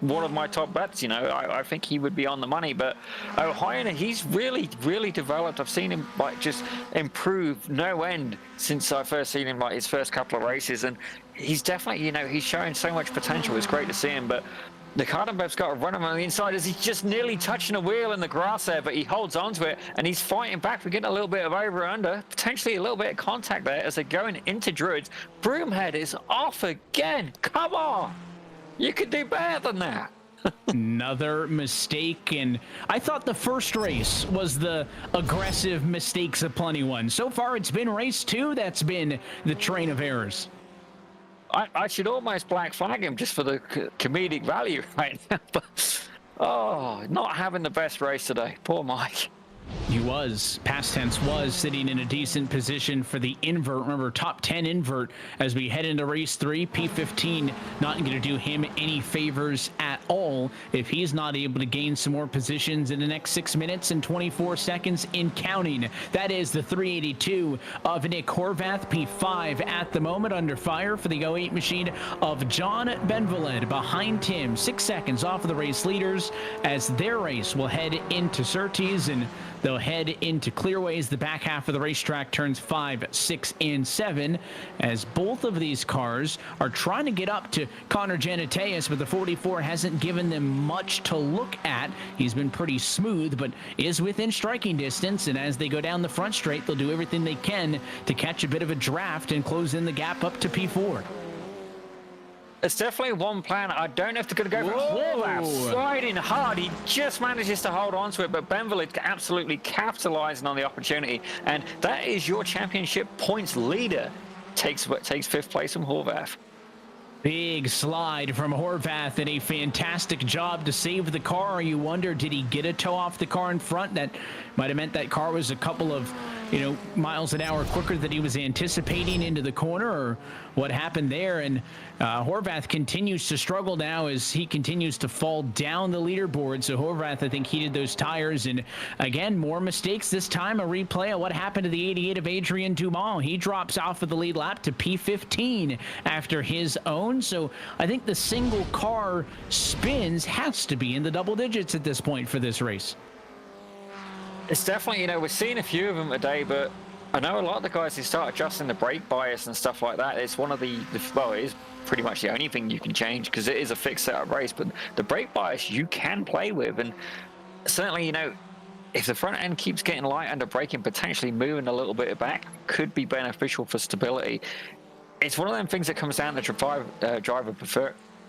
one of my top bets. I think he would be on the money. But Ohioan, he's really, really developed. I've seen him just improve no end since I first seen him his first couple of races. And he's definitely, he's showing so much potential. It's great to see him. But Nikandabev's got to run him on the inside as he's just nearly touching a wheel in the grass there, but he holds onto it and he's fighting back. We're getting a little bit of over under, potentially a little bit of contact there as they're going into Druids. Broomhead is off again. Come on. You could do better than that. Another mistake, and I thought the first race was the aggressive mistakes aplenty one. So far it's been race 2 that's been the train of errors. I should almost black flag him just for the comedic value right now. But, not having the best race today. Poor Mike. He was, past tense was, sitting in a decent position for the invert. Remember, top 10 invert as we head into race 3. P15 not going to do him any favors at all if he's not able to gain some more positions in the next 6 minutes and 24 seconds in counting. That is the 382 of Nick Horvath. P5 at the moment, under fire for the 08 machine of John Benvaled. Behind him, 6 seconds off of the race leaders as their race will head into Surtees, and they'll head into clearways. The back half of the racetrack, turns 5, 6, and 7, as both of these cars are trying to get up to Connor Janateus, but the 44 hasn't given them much to look at. He's been pretty smooth, but is within striking distance, and as they go down the front straight, they'll do everything they can to catch a bit of a draft and close in the gap up to P4. It's definitely one plan. I don't know if they're going to go for Whoa. Horvath sliding hard. He just manages to hold on to it, but Benville absolutely capitalizing on the opportunity. And that is your championship points leader. Takes fifth place from Horvath. Big slide from Horvath and a fantastic job to save the car. You wonder, did he get a toe off the car in front? That might have meant that car was a couple of, miles an hour quicker than he was anticipating into the corner, or what happened there. And Horvath continues to struggle now as he continues to fall down the leaderboard. So Horvath, I think, heated those tires. And again, more mistakes. This time a replay of what happened to the 88 of Adrien Dumont. He drops off of the lead lap to P15 after his own. So I think the single car spins has to be in the double digits at this point for this race. It's definitely, we're seeing a few of them today, but I know a lot of the guys who start adjusting the brake bias and stuff like that. It's one of well, it is pretty much the only thing you can change because it is a fixed setup race, but the brake bias you can play with. And certainly, if the front end keeps getting light under braking, potentially moving a little bit back could be beneficial for stability. It's one of them things that comes down to driver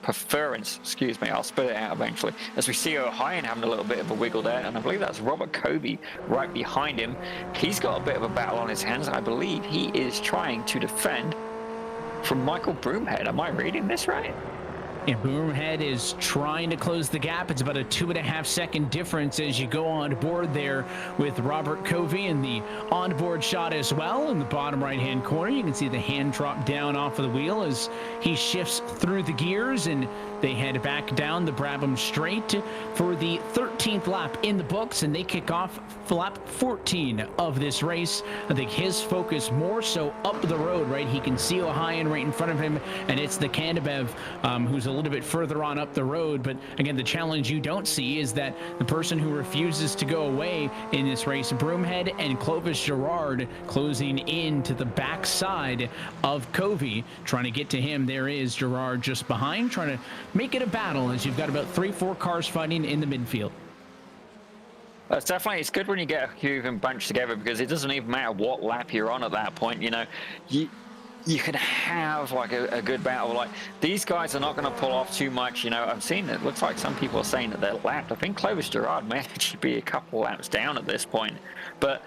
preference, excuse me, I'll spit it out eventually, as we see O'Hyan having a little bit of a wiggle there, and I believe that's Robert Covey right behind him. He's got a bit of a battle on his hands. I believe he is trying to defend from Michael Broomhead. Am I reading this right? Yeah, Broomhead is trying to close the gap. It's about a 2.5 second difference as you go on board there with Robert Covey in the onboard shot as well. In the bottom right-hand corner, you can see the hand drop down off of the wheel as he shifts through the gears, and they head back down the Brabham Straight for the 13th lap in the books, and they kick off lap 14 of this race. I think his focus more so up the road, right? He can see O'Hyan right in front of him, and it's the Candabev who's a little bit further on up the road. But again, the challenge you don't see is that the person who refuses to go away in this race, Broomhead and Clovis Girard, closing in to the backside of Covey, trying to get to him. There is Girard just behind, trying to make it a battle as you've got about 3-4 cars fighting in the midfield. It's good when you get a few of them bunched together, because it doesn't even matter what lap you're on at that point. You can have like a good battle. Like, these guys are not going to pull off too much. I've seen it looks like some people are saying that they're lapped. I think Clovis Girard may actually be a couple laps down at this point. But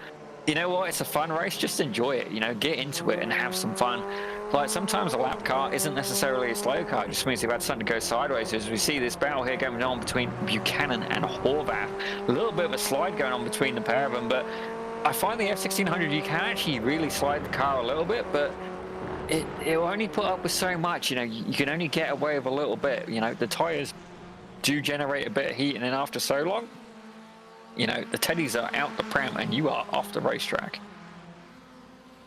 you know what? It's a fun race. Just enjoy it. Get into it and have some fun. Like, sometimes a lap car isn't necessarily a slow car. It just means they've had something to go sideways. As we see this battle here going on between Buchanan and Horvath. A little bit of a slide going on between the pair of them. But I find the F1600, you can actually really slide the car a little bit, but it will only put up with so much. You can only get away with a little bit. The tires do generate a bit of heat, and then after so long, the teddies are out the pram and you are off the racetrack.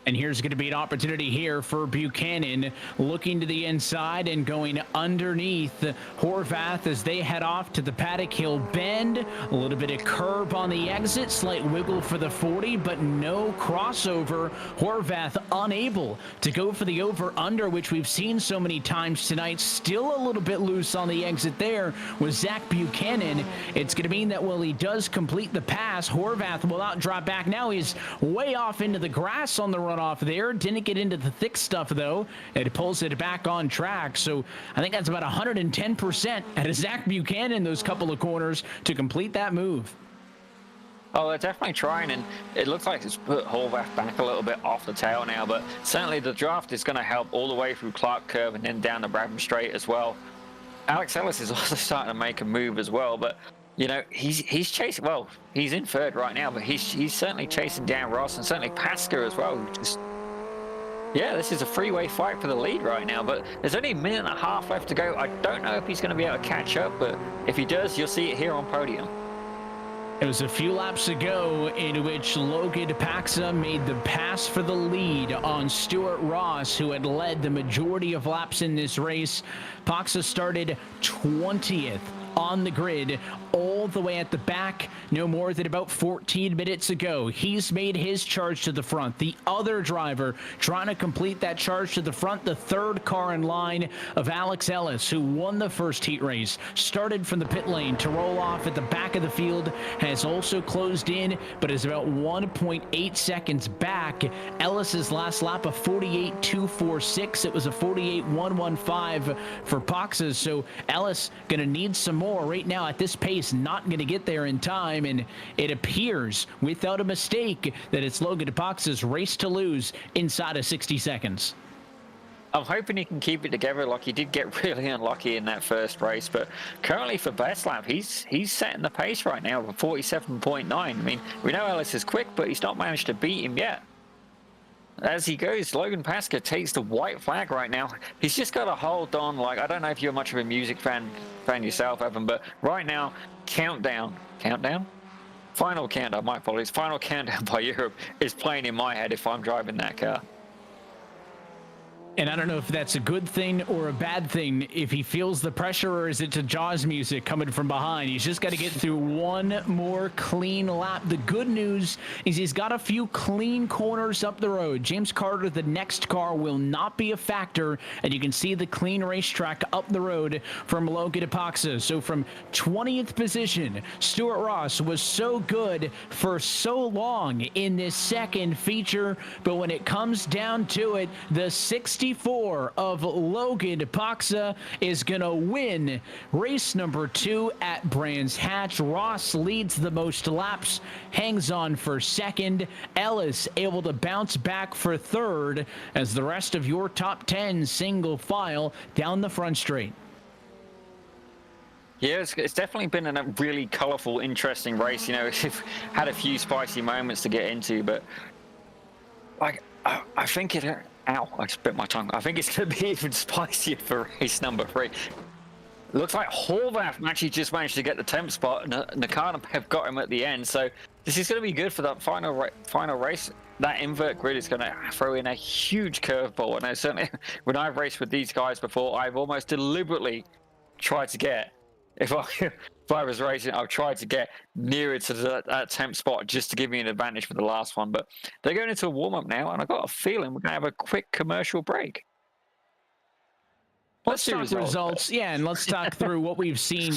And here's going to be an opportunity here for Buchanan, looking to the inside and going underneath Horvath as they head off to the Paddock Hill bend. A little bit of curb on the exit, slight wiggle for the 40, but no crossover. Horvath unable to go for the over-under, which we've seen so many times tonight. Still a little bit loose on the exit there with Zach Buchanan. It's going to mean that while he does complete the pass, Horvath will not drop back. Now he's way off into the grass on the run off there. Didn't get into the thick stuff though. It pulls it back on track. So I think that's about 110% at Zach Buchanan those couple of corners to complete that move. Oh, they're definitely trying, and it looks like it's put Horvath back a little bit off the tail now, but certainly the draft is going to help all the way through Clark Curve and then down the Brabham Straight as well. Alex Ellis is also starting to make a move as well, but he's chasing, well, he's in third right now, but he's certainly chasing down Ross, and certainly Pasca as well. Yeah, this is a three-way fight for the lead right now, but there's only a minute and a half left to go. I don't know if he's going to be able to catch up, but if he does, you'll see it here on podium. It was a few laps ago in which Logan Paxa made the pass for the lead on Stewart Ross, who had led the majority of laps in this race. Paxa started 20th on the grid all the way at the back, no more than about 14 minutes ago. He's made his charge to the front. The other driver trying to complete that charge to the front, the third car in line of Alex Ellis, who won the first heat race, started from the pit lane to roll off at the back of the field, has also closed in, but is about 1.8 seconds back. Ellis's last lap of 48.246. It was a 48.115 for Paxas, so Ellis going to need some more right now at this pace, not going to get there in time, and it appears without a mistake that it's Logan Paxas' race to lose inside of 60 seconds. I'm hoping he can keep it together. Like, he did get really unlucky in that first race, but currently for best lap, he's setting the pace right now for 47.9. I mean, we know Ellis is quick, but he's not managed to beat him yet. As he goes, Logan Paxas takes the white flag right now. He's just got to hold on. Like, I don't know if you're much of a music fan yourself, Evan, but right now, countdown, final countdown. My apologies. Final countdown by Europe is playing in my head if I'm driving that car. And I don't know if that's a good thing or a bad thing, if he feels the pressure, or is it to Jaws music coming from behind. He's just got to get through one more clean lap. The good news is he's got a few clean corners up the road. James Carter, the next car, will not be a factor, and you can see the clean racetrack up the road from Logan Paxas. So from 20th position, Stewart Ross was so good for so long in this second feature, but when it comes down to it, the 64 of Logan Paxas is going to win race number 2 at Brands Hatch. Ross leads the most laps, hangs on for second. Ellis able to bounce back for third, as the rest of your top 10 single file down the front straight. Yeah, it's definitely been a really colorful, interesting race. You know, we've had a few spicy moments to get into, but like, I think it... Ow, I just bit my tongue. I think it's going to be even spicier for race number 3. Looks like Horvath actually just managed to get the 10th spot, and Nakano have got him at the end. So this is going to be good for that final race. That invert grid is going to throw in a huge curveball. And I certainly, when I've raced with these guys before, I've almost deliberately tried to get, if I was racing, I've tried to get nearer to that 10th spot just to give me an advantage for the last one. But they're going into a warm-up now, and I've got a feeling we're going to have a quick commercial break. Let's talk results. Yeah, and let's talk through what we've seen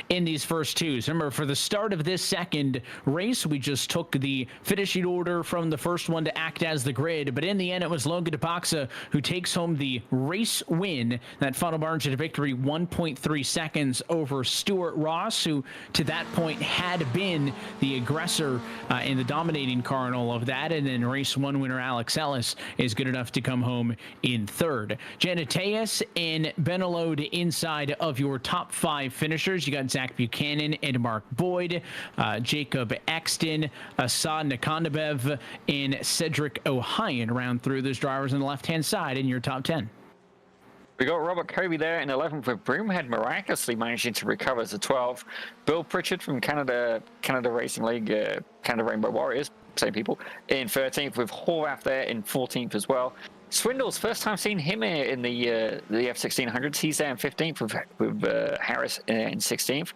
in these first twos. Remember, for the start of this second race, we just took the finishing order from the first one to act as the grid, but in the end, it was Logan Paxas who takes home the race win. That final margin of victory, 1.3 seconds over Stewart Ross, who to that point had been the aggressor in the dominating car and all of that. And then race 1 winner Alex Ellis is good enough to come home in third. Janateus and Benelode inside of your top 5 finishers. You got Zach Buchanan and Mark Boyd, Jacob Exton, Assad Nakandabev, and Cedric Ohayon round through those drivers on the left-hand side in your top 10. We got Robert Kobe there in 11th, with Broomhead miraculously managing to recover to 12. Bill Pritchard from Canada Racing League, Canada Rainbow Warriors, same people, in 13th, with Horvath there in 14th as well. Swindles, first time seeing him in the F1600s. He's there in 15th with Harris in 16th.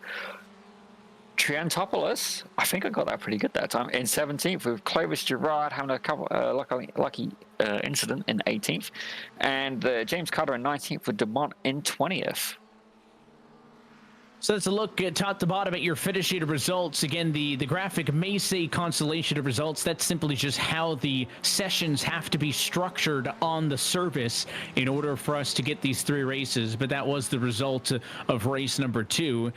Triantopoulos, I think I got that pretty good that time, in 17th, with Clovis Gerard having a couple lucky incident in 18th. And James Carter in 19th, with DeMont in 20th. So let's look at top to bottom at your finishing results. Again, the graphic may say constellation of results. That's simply just how the sessions have to be structured on the service in order for us to get these 3 races. But that was the result of race number 2.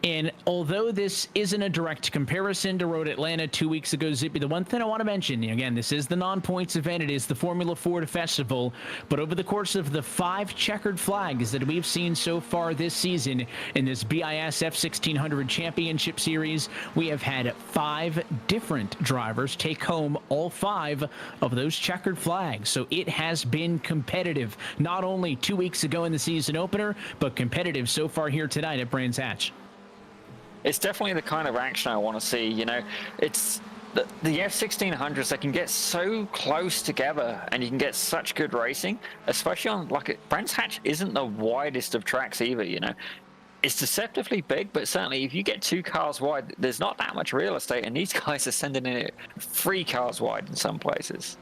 And although this isn't a direct comparison to Road Atlanta 2 weeks ago, Zippy, the one thing I want to mention, again, this is the non-points event. It is the Formula Ford Festival. But over the course of the 5 checkered flags that we've seen so far this season in this BiS F1600 Championship Series, we have had 5 different drivers take home all 5 of those checkered flags. So it has been competitive, not only 2 weeks ago in the season opener, but competitive so far here tonight at Brands Hatch. It's definitely the kind of action I want to see. You know, it's the F1600s that can get so close together, and you can get such good racing, especially on, like, Brands Hatch isn't the widest of tracks either. You know, it's deceptively big, but certainly if you get 2 cars wide, there's not that much real estate, and these guys are sending it 3 cars wide in some places.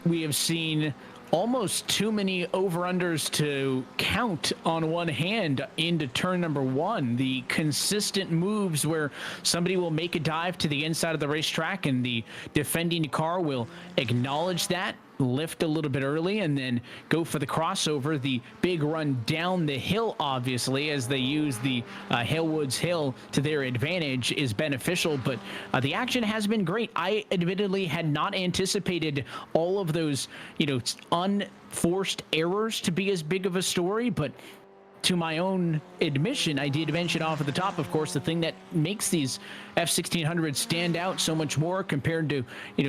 We have seen almost too many over-unders to count on one hand into turn number 1. The consistent moves where somebody will make a dive to the inside of the racetrack and the defending car will acknowledge that, lift a little bit early, and then go for the crossover. The big run down the hill, obviously, as they use the Hillwoods Hill to their advantage, is beneficial, but the action has been great. I admittedly had not anticipated all of those, unforced errors to be as big of a story, but to my own admission, I did mention off at the top, of course, the thing that makes these F1600s stand out so much more compared to,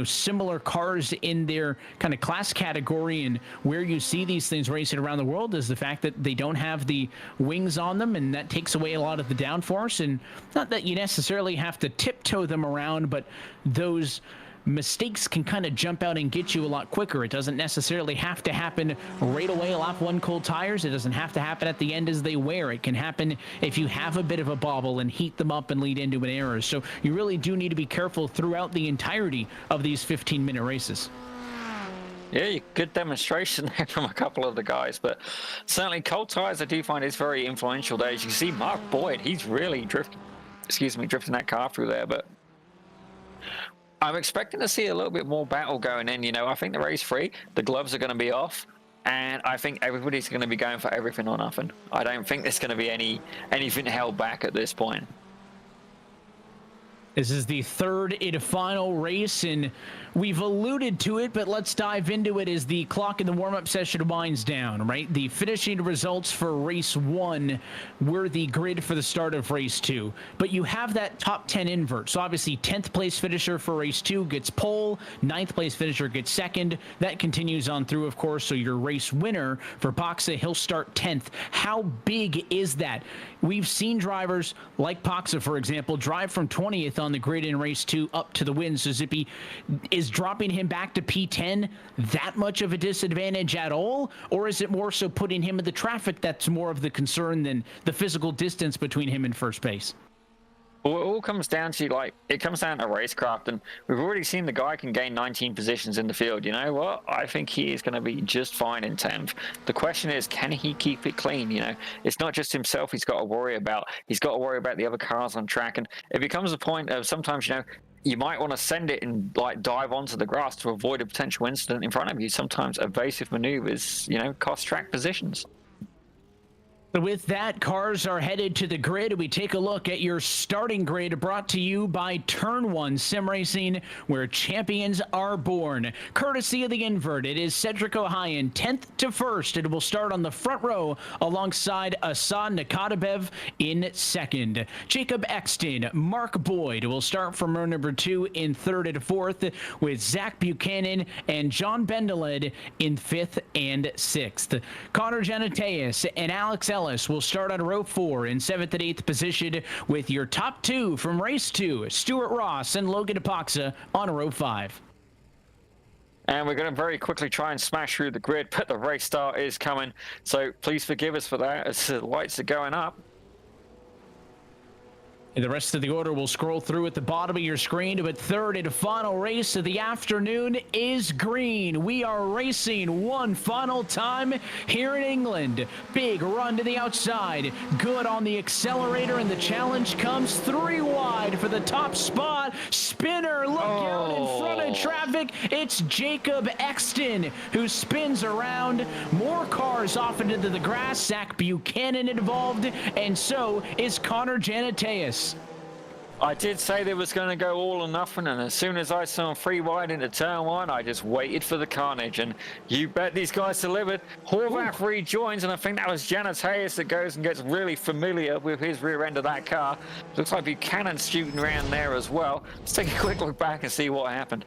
similar cars in their kind of class category and where you see these things racing around the world is the fact that they don't have the wings on them, and that takes away a lot of the downforce. And not that you necessarily have to tiptoe them around, but those mistakes can kind of jump out and get you a lot quicker. It doesn't necessarily have to happen right away lap 1 cold tires. It doesn't have to happen at the end as they wear. It can happen if you have a bit of a bobble and heat them up and lead into an error. So you really do need to be careful throughout the entirety of these 15-minute races. Yeah, good demonstration there from a couple of the guys, but certainly cold tires I do find is very influential there. As you can see, Mark Boyd, he's really drifting that car through there, but I'm expecting to see a little bit more battle going in. I think the race 3, the gloves are going to be off, and I think everybody's going to be going for everything or nothing. I don't think there's going to be anything held back at this point. This is the third and final race, and we've alluded to it, but let's dive into it as the clock in the warm-up session winds down, right? The finishing results for race 1 were the grid for the start of race 2, but you have that top 10 invert. So obviously 10th place finisher for race 2 gets pole, 9th place finisher gets second. That continues on through, of course, so your race winner for Paxa, he'll start 10th. How big is that? We've seen drivers like Paxa, for example, drive from 20th on the grid in race 2 up to the win. So Zippy, is dropping him back to P10 that much of a disadvantage at all? Or is it more so putting him in the traffic that's more of the concern than the physical distance between him and first base? Well, it all comes down to, it comes down to racecraft, and we've already seen the guy can gain 19 positions in the field. You know what? I think he is going to be just fine in 10th. The question is, can he keep it clean? It's not just himself he's got to worry about. He's got to worry about the other cars on track, and it becomes a point of sometimes, you might want to send it and dive onto the grass to avoid a potential incident in front of you. Sometimes evasive maneuvers, cost track positions. So with that, cars are headed to the grid. We take a look at your starting grid brought to you by Turn 1 Sim Racing, where champions are born. Courtesy of the invert, it is Cedric Ohayon, 10th to 1st. It will start on the front row alongside Asad Nakatebev in second. Jacob Exton, Mark Boyd will start from row number 2 in 3rd and 4th, with Zach Buchanan and John Bendeled in 5th and 6th. Connor Geneteus and Alex Ellis will start on row 4 in 7th and 8th position, with your top 2 from race 2, Stewart Ross and Logan Apoxa on row 5. And we're going to very quickly try and smash through the grid, but the race start is coming, so please forgive us for that as the lights are going up. And the rest of the order will scroll through at the bottom of your screen, but third and final race of the afternoon is green. We are racing one final time here in England. Big run to the outside. Good on the accelerator, and the challenge comes 3 wide for the top spot. Spinner, look out in front of traffic. It's Jacob Exton who spins around. More cars off into the grass. Zach Buchanan involved, and so is Connor Geneteus. I did say there was going to go all or nothing, and as soon as I saw him 3 wide into turn 1, I just waited for the carnage, and you bet these guys delivered. Horvath rejoins, and I think that was Geneteus that goes and gets really familiar with his rear end of that car. Looks like Buchanan's shooting around there as well. Let's take a quick look back and see what happened.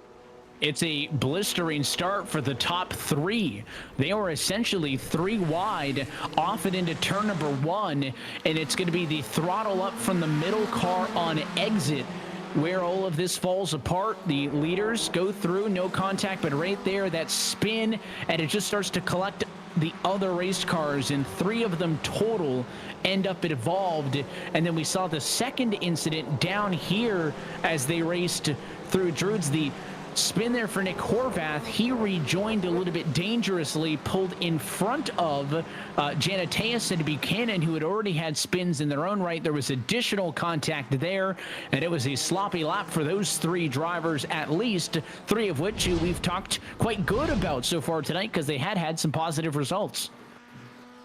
It's a blistering start for the top 3. They are essentially 3 wide off and into turn number 1, and it's going to be the throttle up from the middle car on exit where all of this falls apart. The leaders go through, no contact, but right there, that spin, and it just starts to collect the other race cars, and 3 of them total end up involved. And then we saw the second incident down here as they raced through Druids. The spin there for Nick Horvath. He rejoined a little bit dangerously, pulled in front of Janateus and Buchanan, who had already had spins in their own right. There was additional contact there, and it was a sloppy lap for those 3 drivers, at least 3 of which we've talked quite good about so far tonight because they had some positive results.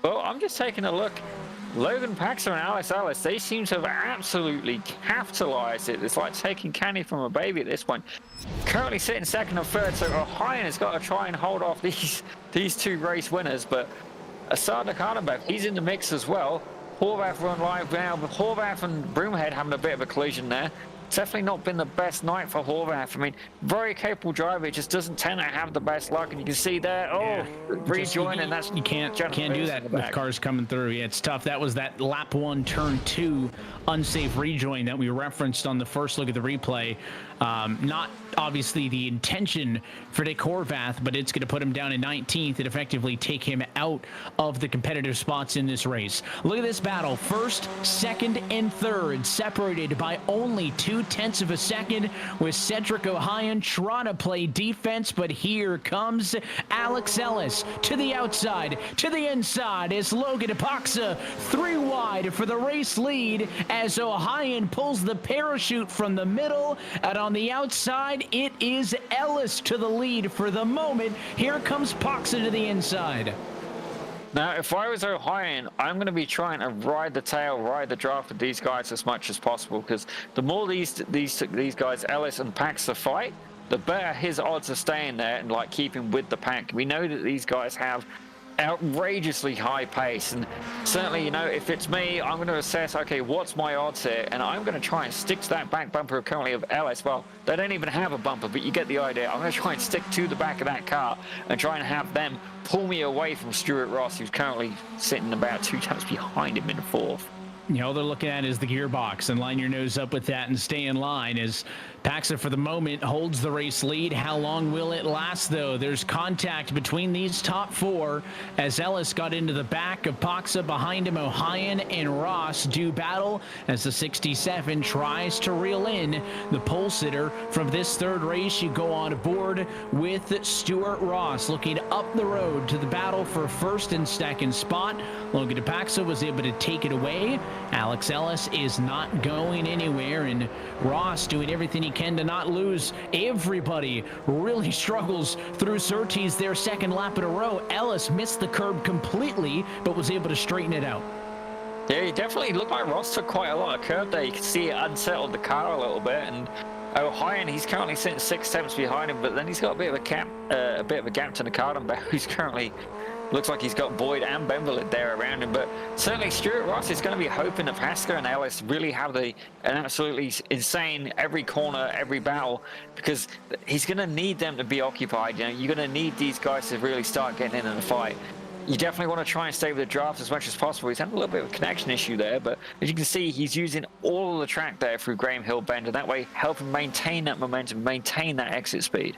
Well, I'm just taking a look. Logan Paxson and Alex Ellis, they seem to have absolutely capitalized it. It's like taking candy from a baby at this point. Currently sitting second and third, so O'Hayan has got to try and hold off these 2 race winners. But Asad Nakanabev, he's in the mix as well. Horvath run live now, but Horvath and Broomhead having a bit of a collision there. Definitely not been the best night for Horvath. I mean, very capable driver, just doesn't tend to have the best luck. And you can see there, rejoin, and that's you can't do that with cars coming through. Yeah, it's tough. That was that lap 1, turn 2 unsafe rejoin that we referenced on the first look at the replay. Not obviously the intention for Nick Horvath, but it's going to put him down in 19th and effectively take him out of the competitive spots in this race. Look at this battle. First, second, and third separated by only 0.2 of a second, with Cedric O'Hayan trying to play defense, but here comes Alex Ellis to the outside, to the inside as Logan Epoxa 3 wide for the race lead as O'Hayan pulls the parachute from the middle, and on the outside it is Ellis to the lead for the moment. Here comes Poxa to the inside. Now, if I was O'Hayan, I'm going to be trying to ride the tail, ride the draft with these guys as much as possible, because the more these guys, Ellis and Paxa, fight, the better his odds of staying there and like keeping with the pack. We know that these guys have outrageously high pace, and certainly, you know, if it's me, I'm going to assess, okay, what's my odds here, and I'm going to try and stick to that back bumper currently of Ellis. Well, they don't even have a bumper, but you get the idea. I'm going to try and stick to the back of that car and try and have them pull me away from Stewart Ross, who's currently sitting about 2 times behind him in 4th. You know, all they're looking at is the gearbox, and line your nose up with that and stay in line as Paxa, for the moment, holds the race lead. How long will it last, though? There's contact between these top 4 as Ellis got into the back of Paxa. Behind him, O'Hayan and Ross do battle as the 67 tries to reel in the pole sitter from this 3rd race. You go on board with Stewart Ross looking up the road to the battle for 1st and 2nd spot. Logan Paxa was able to take it away. Alex Ellis is not going anywhere, and Ross doing everything he can to not lose. Everybody really struggles through Surtees their 2nd lap in a row. Ellis missed the curb completely, but was able to straighten it out. Yeah, he definitely looked like Ross took quite a lot of curb there. You can see it unsettled the car a little bit, and O'Hayan, he's currently sitting 6 tenths behind him, but then he's got a bit of a gap to Nakardon, who's currently looks like he's got Boyd and Benvelit there around him. But certainly Stewart Ross is going to be hoping that Pasca and Ellis really have an absolutely insane every corner, every battle, because he's going to need them to be occupied. You know, you're going to need these guys to really start getting in the fight. You definitely want to try and stay with the draft as much as possible. He's had a little bit of a connection issue there, but as you can see, he's using all of the track there through Graham Hill Bend, and that way help him maintain that momentum, maintain that exit speed.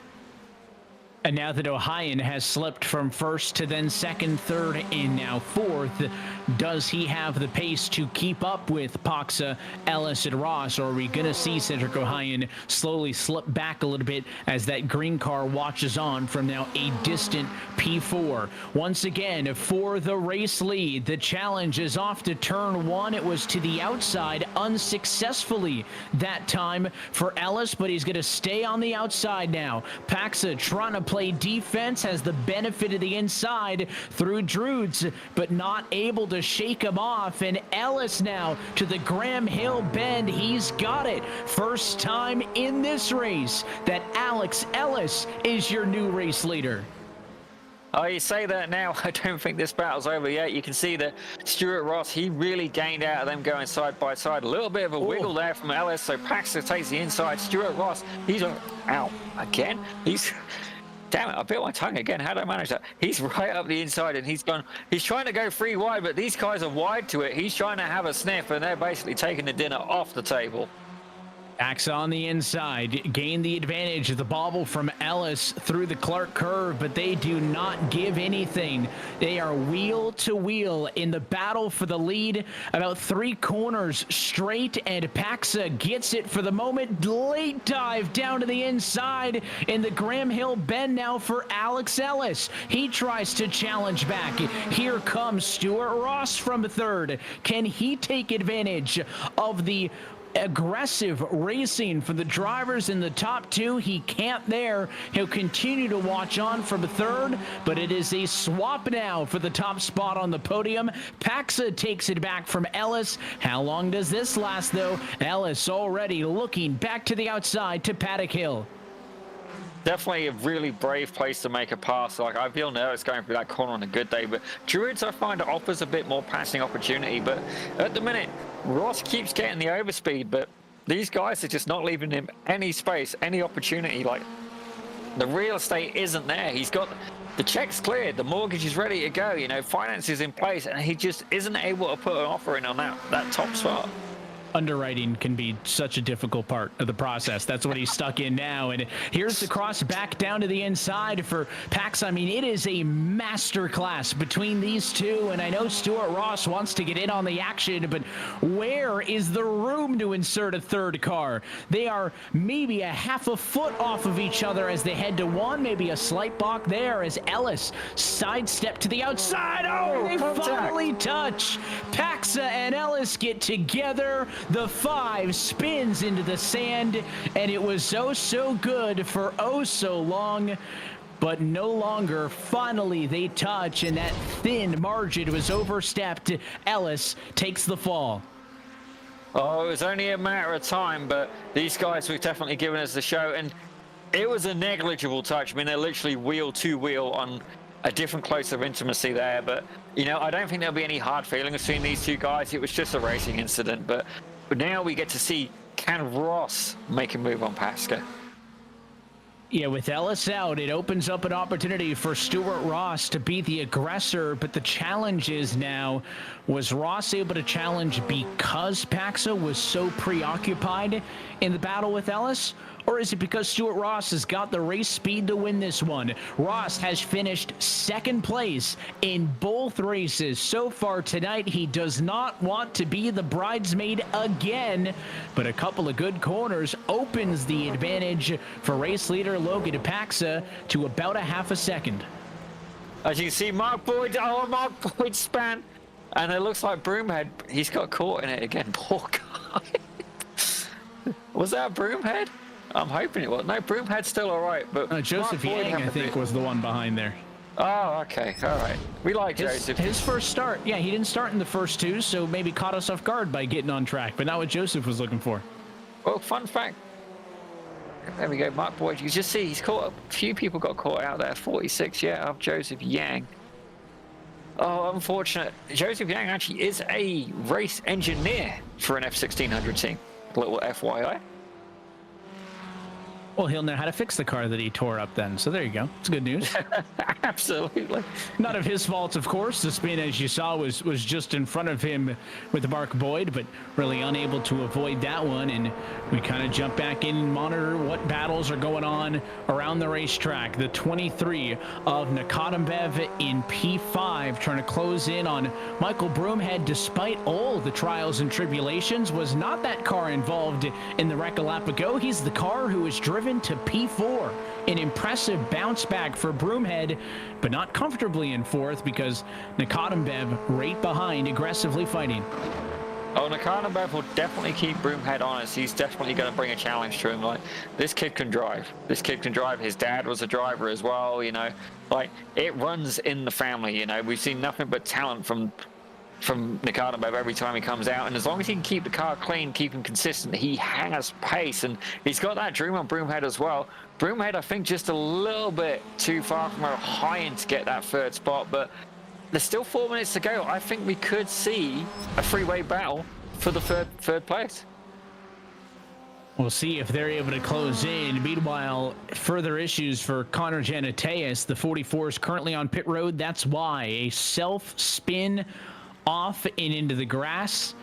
And now that O'Hayan has slipped from 1st to then 2nd, 3rd, and now 4th, does he have the pace to keep up with Paxa, Ellis, and Ross, or are we going to see Cedric O'Hayan slowly slip back a little bit as that green car watches on from now a distant P4? Once again, for the race lead, the challenge is off to turn 1. It was to the outside unsuccessfully that time for Ellis, but he's going to stay on the outside now. Paxa trying to play defense, has the benefit of the inside through Druids, but not able to shake him off. And Ellis now to the Graham Hill Bend. He's got it. First time in this race that Alex Ellis is your new race leader. Oh, you say that now. I don't think this battle's over yet. You can see that Stewart Ross, he really gained out of them going side by side. A little bit of a wiggle there from Ellis, so Paxton takes the inside. Stewart Ross, he's out again. Damn it, I bit my tongue again. How did I manage that? He's right up the inside, and he's trying to go 3 wide, but these guys are wide to it. He's trying to have a sniff, and they're basically taking the dinner off the table. Axa on the inside, gain the advantage of the bobble from Ellis through the Clark curve, but they do not give anything. They are wheel to wheel in the battle for the lead, about 3 corners straight, and Paxa gets it for the moment. Late dive down to the inside in the Graham Hill bend now for Alex Ellis. He tries to challenge back. Here comes Stewart Ross from third. Can he take advantage of the aggressive racing for the drivers in the top 2? He can't there. He'll continue to watch on from third, but it is a swap now for the top spot on the podium. Paxa takes it back from Ellis. How long does this last, though? Ellis already looking back to the outside to Paddock Hill. Definitely a really brave place to make a pass. Like, I feel nervous going through that corner on a good day, but Druids, I find, offers a bit more passing opportunity. But at the minute, Ross keeps getting the overspeed, but these guys are just not leaving him any space, any opportunity. Like, the real estate isn't there. He's got the checks cleared, the mortgage is ready to go, you know, finances in place, and he just isn't able to put an offer in on that top spot. Underwriting can be such a difficult part of the process. That's what he's stuck in now. And here's the cross back down to the inside for Pax. I mean, it is a master class between these two. And I know Stewart Ross wants to get in on the action, but where is the room to insert a third car? They are maybe a half a foot off of each other as they head to one, maybe a slight balk there as Ellis sidestep to the outside. Oh, they finally touch. Paxa and Ellis get together. The 5 spins into the sand, and it was so good for so long, but no longer. Finally, they touch, and that thin margin was overstepped. Ellis takes the fall. Oh, it was only a matter of time, but these guys were definitely giving us the show, and it was a negligible touch. I mean, they're literally wheel to wheel on a different closer intimacy there, but you know, I don't think there'll be any hard feelings between these two guys. It was just a racing incident, but now we get to see, can Ross make a move on Pasca? Yeah, with Ellis out, it opens up an opportunity for Stewart Ross to be the aggressor, but the challenge is now, was Ross able to challenge because Paxa was so preoccupied in the battle with Ellis? Or is it because Stewart Ross has got the race speed to win this one? Ross has finished second place in both races so far tonight. He does not want to be the bridesmaid again, but a couple of good corners opens the advantage for race leader Logan Paxa to about a half a second. As you can see, Mark Boyd span, and it looks like Broomhead, he's got caught in it again. Poor guy. Was that Broomhead? I'm hoping it was. No, Broomhead's still all right, but Joseph Yang, I think, was the one behind there. Oh, okay, all right. We like Joseph. His first start, yeah, he didn't start in the first 2, so maybe caught us off guard by getting on track, but not what Joseph was looking for. Well, fun fact. There we go, Mark Boyd. You just see he's caught up. A few people got caught out there. 46, yeah, of Joseph Yang. Oh, unfortunate. Joseph Yang actually is a race engineer for an F1600 team. Little FYI. Well, he'll know how to fix the car that he tore up then. So there you go. It's good news. Absolutely. Not of his fault, of course. The spin, as you saw, was just in front of him with Mark Boyd, but really unable to avoid that one. And we kind of jump back in and monitor what battles are going on around the racetrack. The 23 of Nakatambev in P5 trying to close in on Michael Broomhead, despite all the trials and tribulations. Was not that car involved in the wreck a lap ago. He's the car who was driven to P4. An impressive bounce back for Broomhead, but not comfortably in 4th because Nakatambev right behind, aggressively fighting. Oh, Nakatambev will definitely keep Broomhead honest. He's definitely going to bring a challenge to him. Like, this kid can drive. This kid can drive. His dad was a driver as well, you know. Like, it runs in the family, you know. We've seen nothing but talent from Nakatambev every time he comes out, and as long as he can keep the car clean, keep him consistent, he has pace, and he's got that dream on Broomhead as well. Broomhead, I think, just a little bit too far from O'Hine to get that 3rd spot, but there's still 4 minutes to go. I think we could see a three-way battle for the third place. We'll see if they're able to close in. Meanwhile, further issues for Connor Janateus. The 44 is currently on pit road. That's why a self-spin off and into the grass.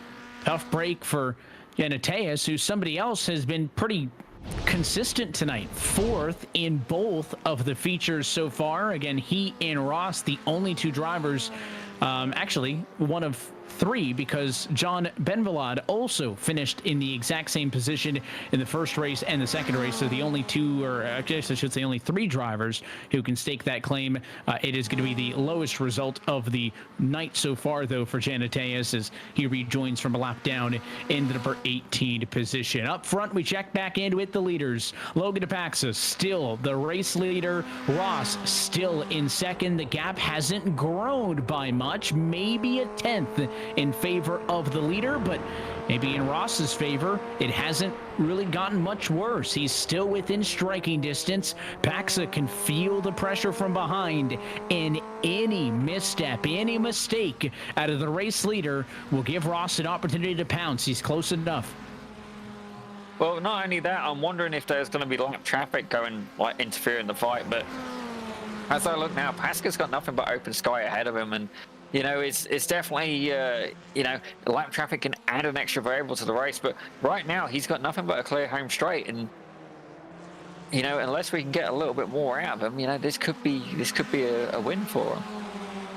Tough break for Mateus, who somebody else has been pretty consistent tonight, fourth in both of the features so far. Again, he and Ross, the only two drivers, actually one of three, because John Benvelad also finished in the exact same position in the first race and the second race. So the only two, or I guess I should say only three drivers who can stake that claim. It is going to be the lowest result of the night so far, though, for Janateus, as he rejoins from a lap down in the number 18 position. Up front, we check back in with the leaders. Logan Apaxa still the race leader. Ross still in second. The gap hasn't grown by much, maybe a tenth in favor of the leader, but maybe in Ross's favor, it hasn't really gotten much worse. He's still within striking distance. Paxa can feel the pressure from behind, and any misstep, any mistake out of the race leader will give Ross an opportunity to pounce. He's close enough. Well, not only that, I'm wondering if there's going to be lap traffic going, like, interfere in the fight, but as I look now, Pasca's got nothing but open sky ahead of him, and you know, it's definitely, you know, lap traffic can add an extra variable to the race, but right now he's got nothing but a clear home straight, and you know, unless we can get a little bit more out of him, you know, this could be a win for him.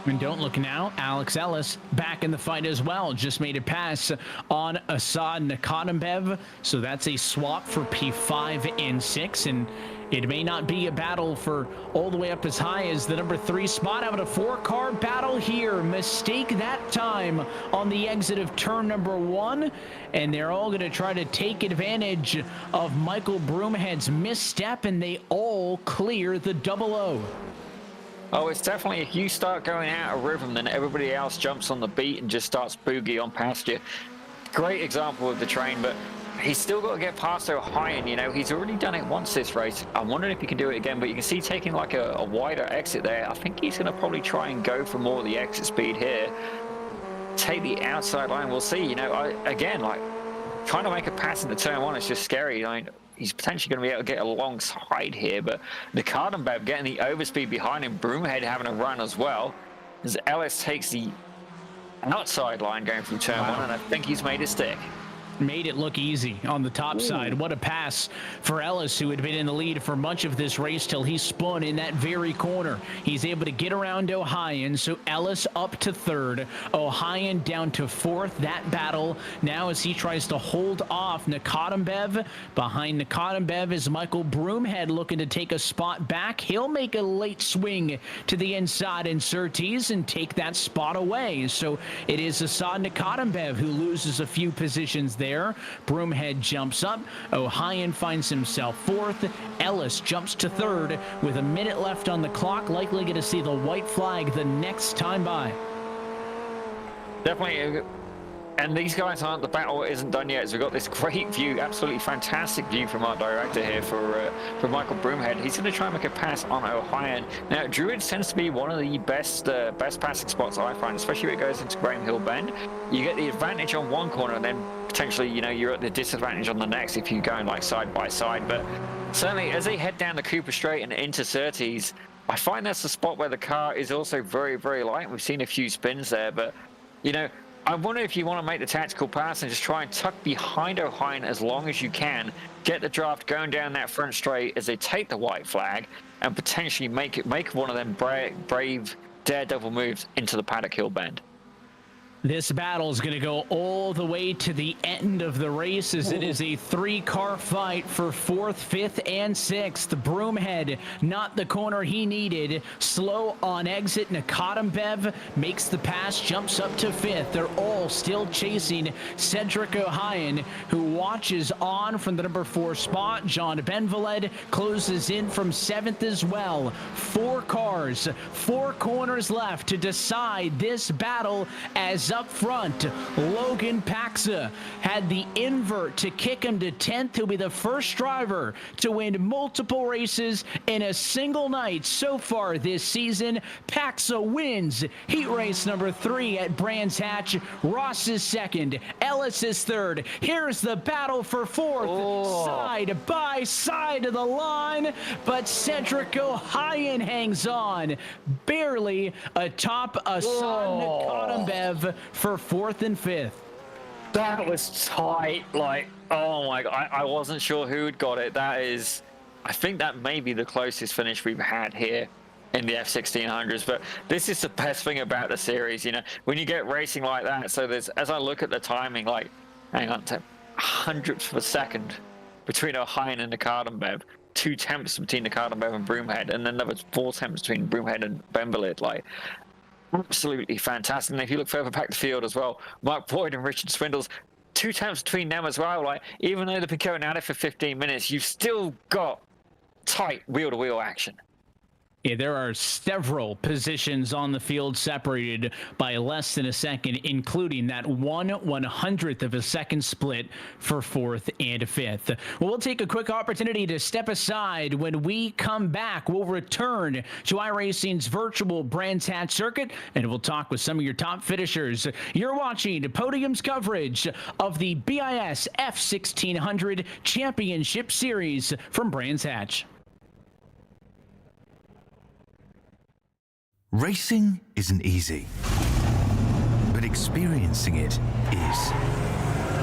And don't look now, Alex Ellis back in the fight as well. Just made a pass on Assad Nakatembev, so that's a swap for P5 and 6, and it may not be a battle for all the way up as high as the number 3 spot. Out of a 4-car battle here. Mistake that time on the exit of turn number 1. And they're all going to try to take advantage of Michael Broomhead's misstep, and they all clear the 00. Oh, it's definitely, if you start going out of rhythm, then everybody else jumps on the beat and just starts boogie on past you. Great example of the train, but he's still got to get past O'Hyan. You know, he's already done it once this race. I'm wondering if he can do it again, but you can see taking like a wider exit there. I think he's going to probably try and go for more of the exit speed here. Take the outside line. We'll see. You know, again, like trying to make a pass into turn 1 is just scary. I mean, he's potentially going to be able to get alongside here, but Nakatembev getting the overspeed behind him. Broomhead having a run as well, as Ellis takes the outside line going through turn 1, and I think he's made it stick. Made it look easy on the top side. What a pass for Ellis, who had been in the lead for much of this race till he spun in that very corner. He's able to get around O'Hyan, so Ellis up to 3rd, O'Hyan down to 4th. That battle now as he tries to hold off Nakatembev. Behind Nakatembev is Michael Broomhead looking to take a spot back. He'll make a late swing to the inside in Surtees and take that spot away. So it is Assad Nakatembev who loses a few positions there. Broomhead jumps up. O'Hyan finds himself 4th. Ellis jumps to 3rd with a minute left on the clock. Likely going to see the white flag the next time by. Definitely. And these guys aren't, the battle isn't done yet, so we've got this great view, absolutely fantastic view from our director here for Michael Broomhead. He's going to try and make a pass on O'Hyan. Now, Druids tends to be one of the best passing spots I find, especially when it goes into Graham Hill Bend. You get the advantage on one corner, and then potentially, you know, you're at the disadvantage on the next if you're going like side by side. But certainly, as they head down the Cooper Straight and into Surtees, I find that's the spot where the car is also very, very light. We've seen a few spins there, but, you know, I wonder if you want to make the tactical pass and just try and tuck behind O'Hyan as long as you can, get the draft going down that front straight as they take the white flag, and potentially make one of them brave daredevil moves into the Paddock Hill Bend. This battle is going to go all the way to the end of the race, as it is a 3-car fight for 4th, 5th, and 6th. Broomhead, not the corner he needed. Slow on exit. Nakatembev makes the pass, jumps up to 5th. They're all still chasing Cedric O'Hyan, who watches on from the number 4 spot. John Benveled closes in from 7th as well. 4 cars, 4 corners left to decide this battle, as up front, Logan Paxa had the invert to kick him to 10th. He'll be the first driver to win multiple races in a single night so far this season. Paxa wins heat race number 3 at Brands Hatch. Ross is 2nd. Ellis is 3rd. Here's the battle for 4th. Side by side of the line, but Cedric O'Hyan hangs on, barely atop Assad Nakatembev for 4th and 5th. That was tight. Like, oh my god, I wasn't sure who had got it. That is, I think that may be the closest finish we've had here in the F1600s. But this is the best thing about the series, you know, when you get racing like that. So there's, as I look at the timing, like, hang on, to hundredths of a second between O'Hayan and Nicardon 2 tenths between Nicardon and Broomhead, and then there was 4 tenths between Broomhead and Bemberlid. Like, absolutely fantastic. And if you look further back the field as well, Mark Boyd and Richard Swindles, 2 tenths between them as well. Like, even though they've been going at it for 15 minutes, you've still got tight wheel-to-wheel action. Yeah, there are several positions on the field separated by less than a second, including that 1/100th of a second split for fourth and fifth. Well, we'll take a quick opportunity to step aside. When we come back, we'll return to iRacing's virtual Brands Hatch circuit, and we'll talk with some of your top finishers. You're watching Podium's coverage of the BiS F1600 Championship Series from Brands Hatch. Racing isn't easy, but experiencing it is.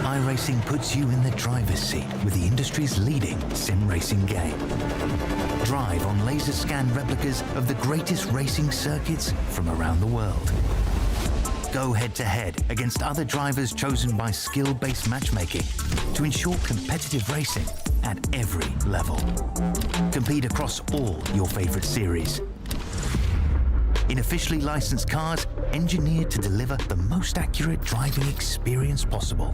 iRacing puts you in the driver's seat with the industry's leading sim racing game. Drive on laser scan replicas of the greatest racing circuits from around the world. Go head to head against other drivers chosen by skill-based matchmaking to ensure competitive racing at every level. Compete across all your favorite series in officially licensed cars engineered to deliver the most accurate driving experience possible.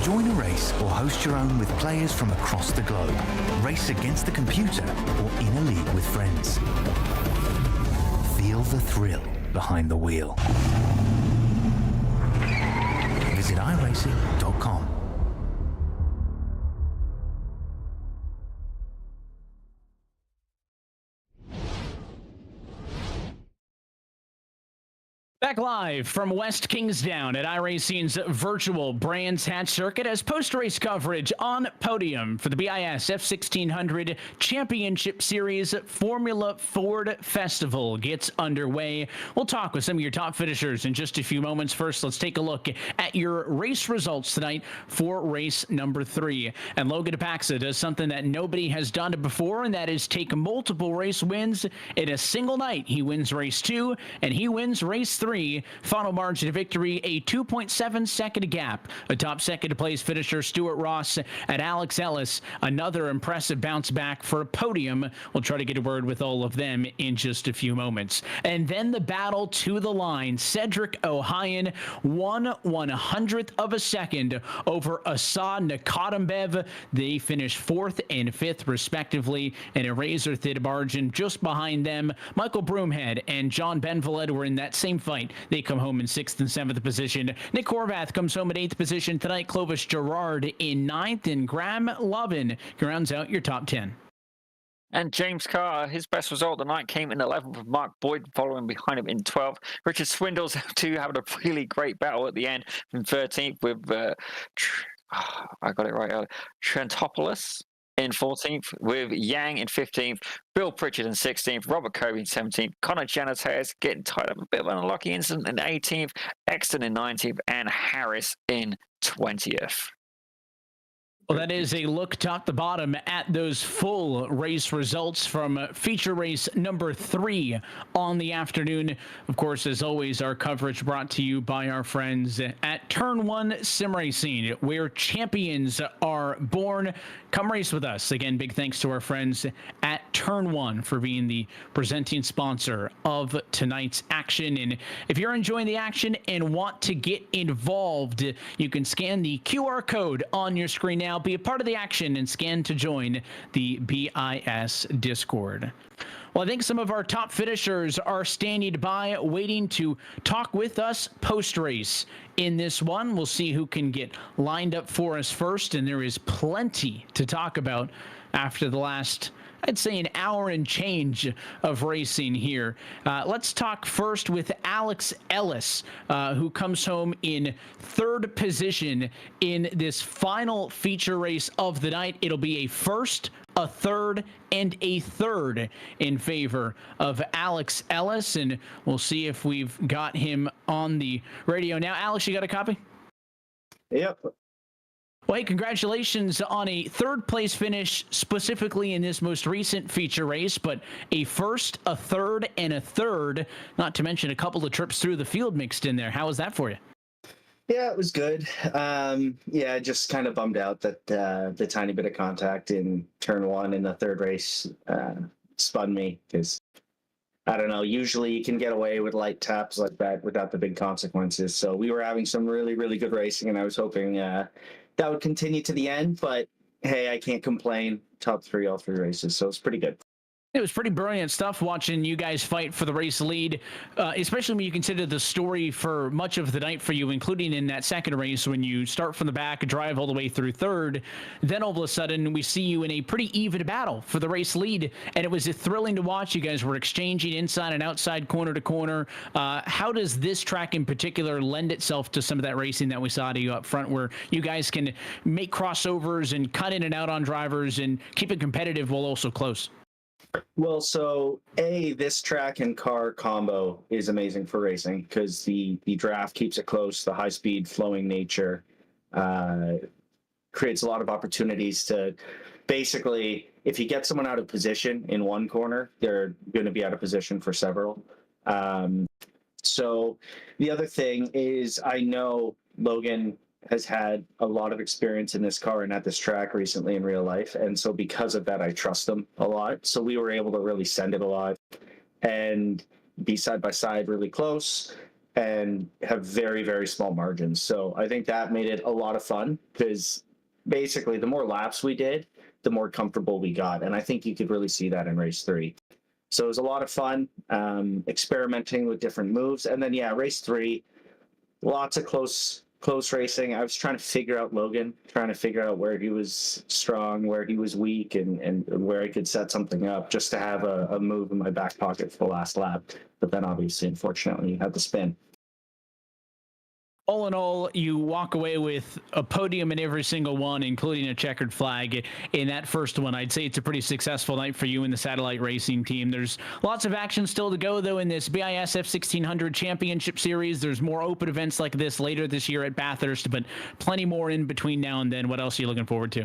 Join a race or host your own with players from across the globe. Race against the computer or in a league with friends. Feel the thrill behind the wheel. Visit iRacing.com. Back live from West Kingsdown at iRacing's virtual Brands Hatch circuit as post-race coverage on Podium for the BiS F1600 Championship Series Formula Ford Festival gets underway. We'll talk with some of your top finishers in just a few moments. First, let's take a look at your race results tonight for race number 3. And Logan Apaxa does something that nobody has done before, and that is take multiple race wins in a single night. He wins race 2, and he wins race 3. Final margin of victory, a 2.7 second gap. Atop second place finisher Stewart Ross at Alex Ellis. Another impressive bounce back for a Podium. We'll try to get a word with all of them in just a few moments. And then the battle to the line. Cedric O'Hayan, 1/100th of a second over Assad Nakadambev. They finished 4th and 5th respectively in a razor-thin margin. Just behind them, Michael Broomhead and John Benvalid were in that same fight. They come home in 6th and 7th position. Nick Horvath comes home in 8th position tonight. Clovis Gerard in 9th, and Graham Lovin rounds out your top 10. And James Carr, his best result tonight came in 11th, with Mark Boyd following behind him in 12th. Richard Swindles, too, having a really great battle at the end in 13th with, I got it right earlier, Trentopoulos in 14th, with Yang in 15th, Bill Pritchard in 16th, Robert Kobe in 17th, Connor Janitez getting tied up a bit of an unlucky incident in 18th, Exton in 19th, and Harris in 20th. Well, that is a look top to bottom at those full race results from feature race number 3 on the afternoon. Of course, as always, our coverage brought to you by our friends at Turn 1 Sim Racing, where champions are born. Come race with us. Again, big thanks to our friends at Turn 1 for being the presenting sponsor of tonight's action. And if you're enjoying the action and want to get involved, you can scan the QR code on your screen now. Be a part of the action and scan to join the BiS Discord. Well, I think some of our top finishers are standing by, waiting to talk with us post-race in this one. We'll see who can get lined up for us first, and there is plenty to talk about after the last, I'd say, an hour and change of racing here. Let's talk first with Alex Ellis, who comes home in 3rd position in this final feature race of the night. It'll be a first a third, and a third in favor of Alex Ellis. And we'll see if we've got him on the radio now. Alex, you got a copy? Yep. Well, hey, congratulations on a third place finish specifically in this most recent feature race, but a first, a third, and a third, not to mention a couple of trips through the field mixed in there. How was that for you? Yeah, it was good. Yeah, just kind of bummed out that the tiny bit of contact in turn one in the third race spun me, because I don't know, usually you can get away with light taps like that without the big consequences. So we were having some really, really good racing, and I was hoping that would continue to the end, but hey, I can't complain. Top three, all three races, so it's pretty good. It was pretty brilliant stuff watching you guys fight for the race lead, especially when you consider the story for much of the night for you, including in that second race when you start from the back, drive all the way through third. Then all of a sudden, we see you in a pretty even battle for the race lead, and it was thrilling to watch. You guys were exchanging inside and outside, corner to corner. How does this track in particular lend itself to some of that racing that we saw to you up front, where you guys can make crossovers and cut in and out on drivers and keep it competitive while also close? Well, so this track and car combo is amazing for racing, because the draft keeps it close. The high speed flowing nature creates a lot of opportunities to basically, if you get someone out of position in one corner, they're going to be out of position for several. So the other thing is, I know Logan has had a lot of experience in this car and at this track recently in real life. And so because of that, I trust him a lot. So we were able to really send it a lot and be side by side really close and have very, very small margins. So I think that made it a lot of fun, because basically the more laps we did, the more comfortable we got. And I think you could really see that in race 3. So it was a lot of fun experimenting with different moves. And then, yeah, race 3, lots of close racing. I was trying to figure out Logan, trying to figure out where he was strong, where he was weak, and where I could set something up just to have a move in my back pocket for the last lap. But then obviously, unfortunately, you had to spin. All in all, you walk away with a podium in every single one, including a checkered flag in that first one. I'd say it's a pretty successful night for you and the satellite racing team. There's lots of action still to go, though, in this BiS F1600 Championship Series. There's more open events like this later this year at Bathurst, but plenty more in between now and then. What else are you looking forward to?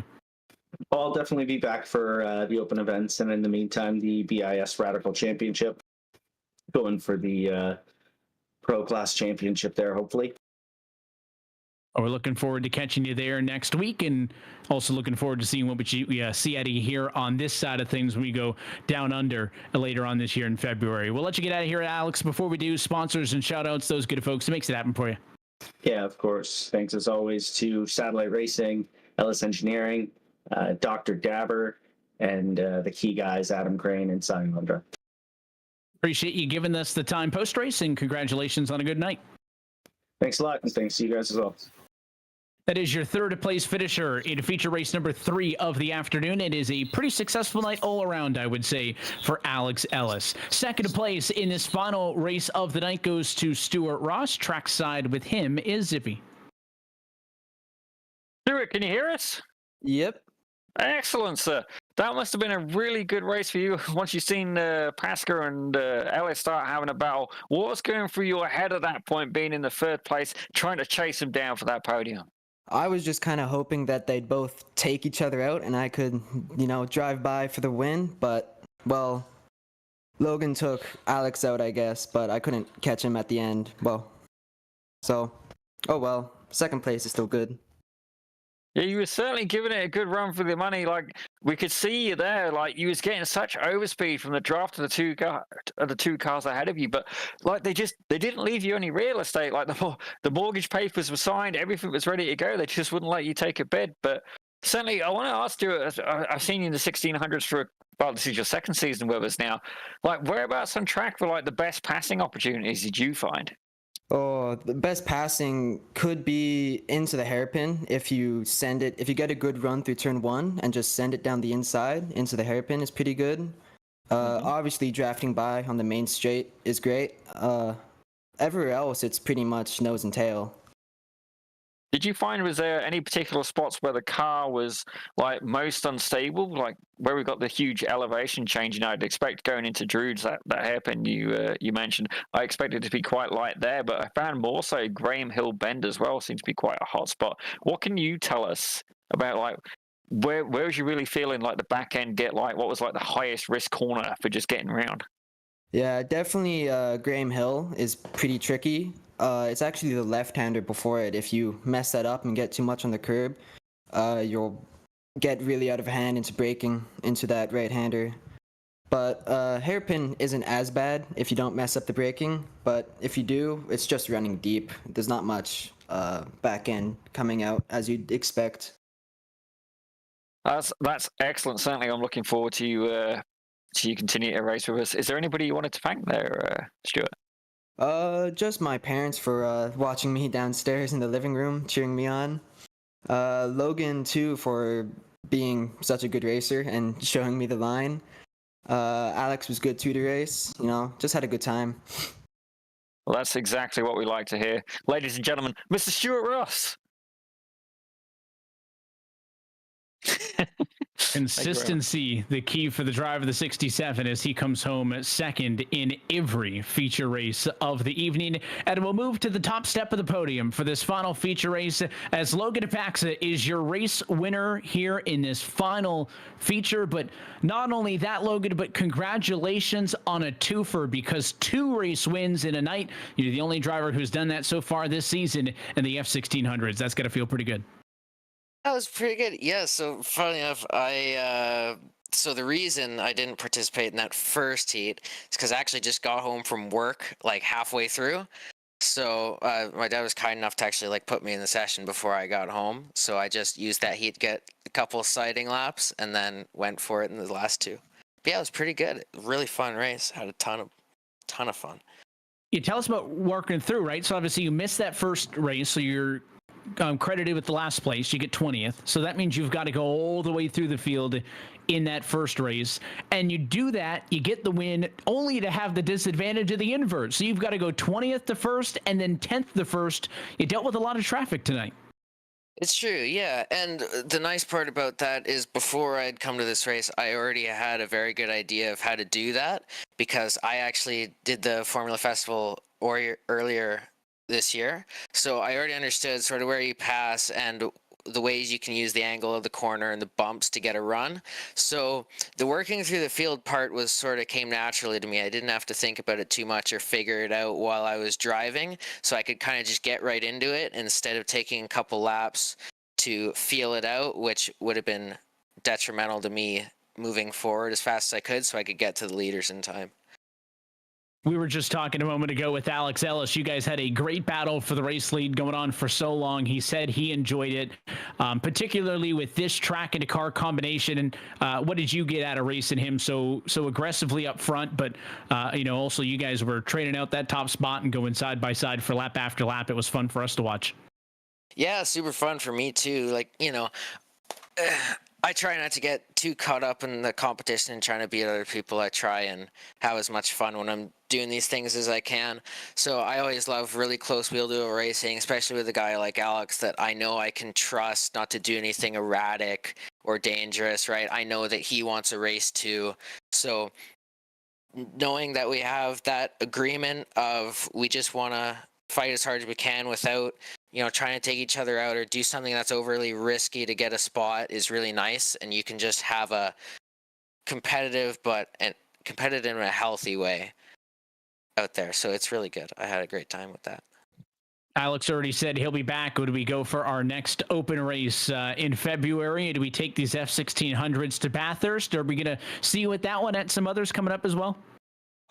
I'll definitely be back for the open events, and in the meantime, the BiS Radical Championship, going for the Pro Class Championship there, hopefully. We're looking forward to catching you there next week, and also looking forward to seeing what we see out of you here on this side of things when we go down under later on this year in February. We'll let you get out of here, Alex. Before we do, sponsors and shout-outs, those good folks. It makes it happen for you. Yeah, of course. Thanks, as always, to Satellite Racing, Ellis Engineering, Dr. Dabber, and the key guys, Adam Crane and Simon Lundra. Appreciate you giving us the time post-race, and congratulations on a good night. Thanks a lot, and thanks to you guys as well. That is your third place finisher in feature race number 3 of the afternoon. It is a pretty successful night all around, I would say, for Alex Ellis. Second place in this final race of the night goes to Stewart Ross. Trackside with him is Zippy. Stewart, can you hear us? Yep. Excellent, sir. That must have been a really good race for you once you've seen Pascal and Ellis start having a battle. What was going through your head at that point, being in the third place, trying to chase him down for that podium? I was just kind of hoping that they'd both take each other out and I could, drive by for the win. But, well, Logan took Alex out, I guess, but I couldn't catch him at the end. Well, so, oh well, second place is still good. Yeah, you were certainly giving it a good run for the money. Like, we could see you there. Like, you was getting such overspeed from the draft of the two cars ahead of you. But like, they didn't leave you any real estate. Like, the mortgage papers were signed, everything was ready to go. They just wouldn't let you take a bid. But certainly, I want to ask you. I've seen you in the 1600s for. Well, this is your second season with us now. Like, whereabouts on track for like the best passing opportunities did you find? Oh, the best passing could be into the hairpin if you get a good run through turn 1 and just send it down the inside into the hairpin is pretty good. Obviously, drafting by on the main straight is great. Everywhere else, it's pretty much nose and tail. Did you find, was there any particular spots where the car was like most unstable, like where we got the huge elevation change? You know, I'd expect going into Druids, that hairpin you mentioned, I expected it to be quite light there, but I found more so Graham Hill Bend as well seems to be quite a hot spot. What can you tell us about like where was you really feeling like the back end get like what was like the highest risk corner for just getting around? Yeah, definitely. Graham Hill is pretty tricky. It's actually the left-hander before it. If you mess that up and get too much on the curb, you'll get really out of hand into braking into that right-hander. But hairpin isn't as bad if you don't mess up the braking. But if you do, it's just running deep. There's not much back end coming out as you'd expect. That's excellent. Certainly, I'm looking forward to you continue to race with us. Is there anybody you wanted to thank there, Stewart? Just my parents for watching me downstairs in the living room, cheering me on. Logan too for being such a good racer and showing me the line. Alex was good too to race. You know, just had a good time. Well, that's exactly what we like to hear, ladies and gentlemen. Mr. Stewart Ross. Consistency, the key for the driver of the 67 as he comes home second in every feature race of the evening. And we'll move to the top step of the podium for this final feature race as Logan Apaxa is your race winner here in this final feature. But not only that, Logan, but congratulations on a twofer, because 2 race wins in a night. You're the only driver who's done that so far this season in the F1600s. That's got to feel pretty good. That was pretty good. Yeah, so funny enough, so the reason I didn't participate in that first heat is because I actually just got home from work like halfway through. So my dad was kind enough to actually like put me in the session before I got home. So I just used that heat to get a couple sighting laps and then went for it in the last 2. But yeah, it was pretty good. Really fun race. Had a ton of fun. You tell us about working through, right? So obviously you missed that first race, so you're credited with the last place. You get 20th, so that means you've got to go all the way through the field in that first race, and you do that, you get the win, only to have the disadvantage of the invert. So you've got to go 20th to first and then 10th to first. You dealt with a lot of traffic tonight. It's true, yeah. And the nice part about that is before I'd come to this race, I already had a very good idea of how to do that, because I actually did the Formula Festival earlier this year. So I already understood sort of where you pass and the ways you can use the angle of the corner and the bumps to get a run. So the working through the field part was sort of came naturally to me. I didn't have to think about it too much or figure it out while I was driving. So I could kind of just get right into it instead of taking a couple laps to feel it out, which would have been detrimental to me moving forward as fast as I could so I could get to the leaders in time. We were just talking a moment ago with Alex Ellis. You guys had a great battle for the race lead going on for so long. He said he enjoyed it, particularly with this track and a car combination. And what did you get out of racing him so aggressively up front? But, also you guys were trading out that top spot and going side by side for lap after lap. It was fun for us to watch. Yeah, super fun for me too. Like, I try not to get too caught up in the competition and trying to beat other people. I try and have as much fun when I'm doing these things as I can. So I always love really close wheel-to-wheel racing, especially with a guy like Alex that I know I can trust not to do anything erratic or dangerous, right? I know that he wants a race too. So knowing that we have that agreement of we just want to fight as hard as we can without trying to take each other out or do something that's overly risky to get a spot is really nice. And you can just have a competitive in a healthy way out there. So it's really good. I had a great time with that. Alex already said he'll be back. Would we go for our next open race in February? Do we take these F1600s to Bathurst? Or are we going to see you at that one at some others coming up as well?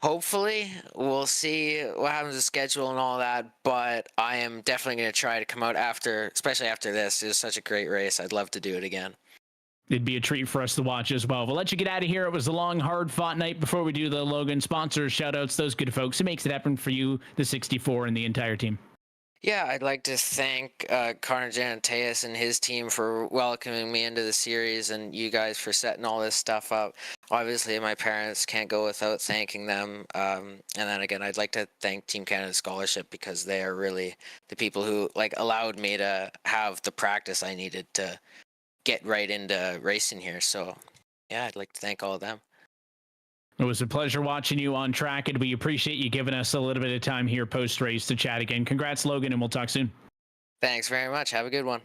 Hopefully. We'll see what happens with schedule and all that, but I am definitely going to try to come out especially after this. It was such a great race. I'd love to do it again. It'd be a treat for us to watch as well. We'll let you get out of here. It was a long, hard-fought night. Before we do the Logan sponsors, shout-outs, those good folks. It makes it happen for you, the 64, and the entire team. Yeah, I'd like to thank Connor Giannateas and his team for welcoming me into the series, and you guys for setting all this stuff up. Obviously, my parents can't go without thanking them. And then again, I'd like to thank Team Canada Scholarship, because they are really the people who allowed me to have the practice I needed to get right into racing here. So yeah, I'd like to thank all of them. It was a pleasure watching you on track, and we appreciate you giving us a little bit of time here post-race to chat again. Congrats, Logan, and we'll talk soon. Thanks very much. Have a good one.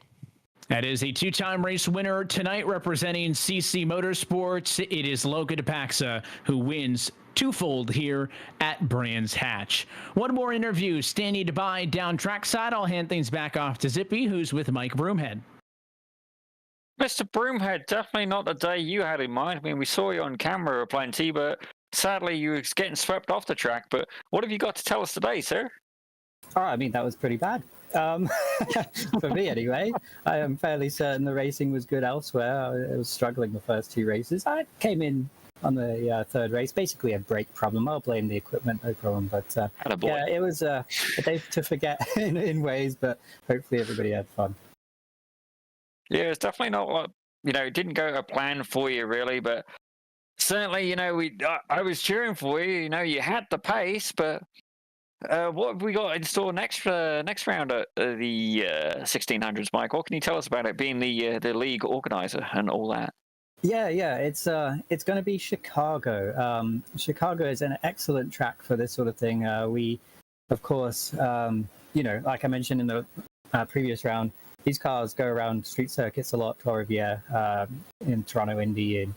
That is a two-time race winner tonight representing CC Motorsports. It is Logan DePaxa who wins twofold here at Brands Hatch. One more interview standing by down trackside. I'll hand things back off to Zippy, who's with Mike Broomhead. Mr. Broomhead, definitely not the day you had in mind. I mean, we saw you on camera playing T, but sadly you were getting swept off the track. But what have you got to tell us today, sir? Oh, I mean, that was pretty bad. For me, anyway. I am fairly certain the racing was good elsewhere. I was struggling the first two races. I came in on the third race, basically a brake problem. I'll blame the equipment, no problem. But yeah, it was a day to forget in ways, but hopefully everybody had fun. Yeah, it's definitely not what, it didn't go to plan for you, really, but certainly, I was cheering for you. You had the pace, but what have we got in store next round at the 1600s, Mike? What can you tell us about it, being the league organizer and all that? Yeah, it's going to be Chicago. Chicago is an excellent track for this sort of thing. We, of course, like I mentioned in the previous round, these cars go around street circuits a lot. Trois-Rivières, in Toronto, Indy, and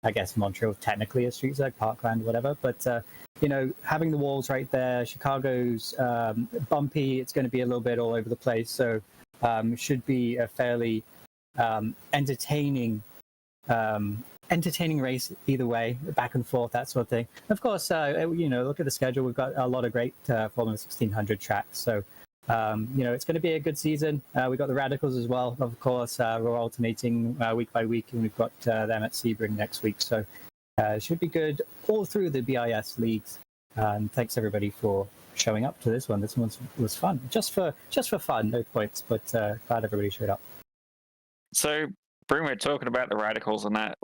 I guess Montreal technically a street circuit, Parkland, whatever. But having the walls right there, Chicago's bumpy. It's going to be a little bit all over the place, so should be a fairly entertaining race either way, back and forth, that sort of thing. Of course, look at the schedule. We've got a lot of great Formula 1600 tracks, so. It's going to be a good season. We've got the Radicals as well, of course. We're alternating week by week, and we've got them at Sebring next week. So it should be good all through the BIS leagues. And thanks everybody for showing up to this one. This one was fun, just for fun, no points, but glad everybody showed up. So, we're talking about the Radicals and that,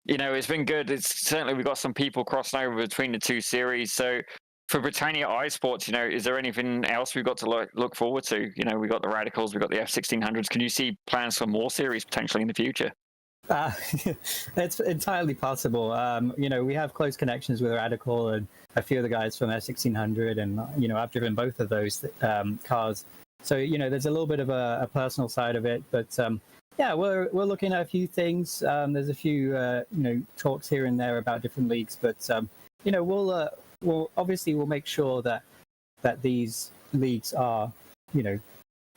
it's been good. It's certainly we've got some people crossing over between the two series. So. For Britannia iSports, is there anything else we've got to look forward to? We got the Radicals, we've got the F1600s. Can you see plans for more series potentially in the future? It's entirely possible. We have close connections with Radical and a few of the guys from F1600, and I've driven both of those cars. So there's a little bit of a personal side of it, but yeah, we're looking at a few things. There's a few talks here and there about different leagues, but we'll make sure that these leagues are,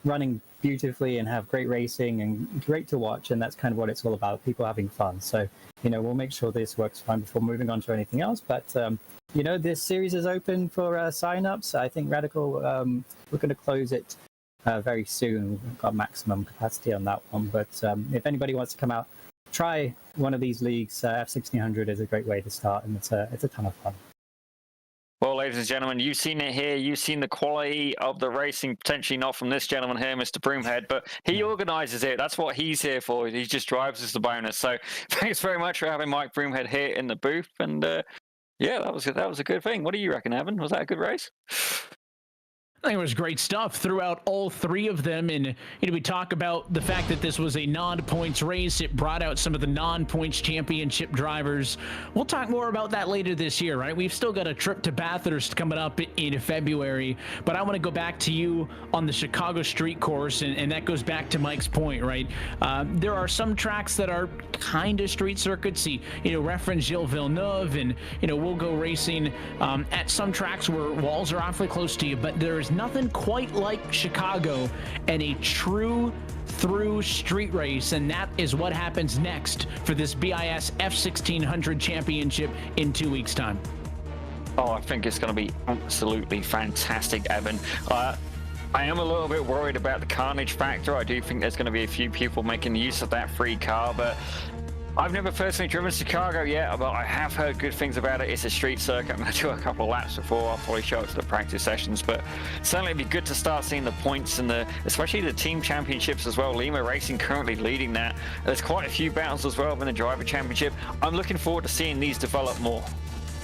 running beautifully and have great racing and great to watch, and that's kind of what it's all about, people having fun. So, we'll make sure this works fine before moving on to anything else. But, this series is open for sign-ups. I think Radical, we're going to close it very soon. We've got maximum capacity on that one. But if anybody wants to come out, try one of these leagues. F1600 is a great way to start, and it's a ton of fun. Well, ladies and gentlemen, you've seen it here. You've seen the quality of the racing, potentially not from this gentleman here, Mr. Broomhead, but he organizes it. That's what he's here for. He just drives as the bonus. So thanks very much for having Mike Broomhead here in the booth. And yeah, that was a good thing. What do you reckon, Evan? Was that a good race? I think it was great stuff throughout all three of them. And, we talk about the fact that this was a non-points race. It brought out some of the non-points championship drivers. We'll talk more about that later this year, right? We've still got a trip to Bathurst coming up in February. But I want to go back to you on the Chicago street course. And that goes back to Mike's point, right? There are some tracks that are kind of street circuits. He, reference Gilles Villeneuve, and, we'll go racing at some tracks where walls are awfully close to you. But there's nothing quite like Chicago and a true through street race, and that is what happens next for this BiS F1600 championship in 2 weeks' time. Oh, I think it's going to be absolutely fantastic, Evan. I am a little bit worried about the carnage factor. I do think there's going to be a few people making use of that free car, but I've never personally driven Chicago yet, but I have heard good things about it. It's a street circuit. I'm going to do a couple of laps before. I'll probably show up to the practice sessions, but certainly it'd be good to start seeing the points and especially the team championships as well. Lima Racing currently leading that. There's quite a few battles as well in the driver championship. I'm looking forward to seeing these develop more.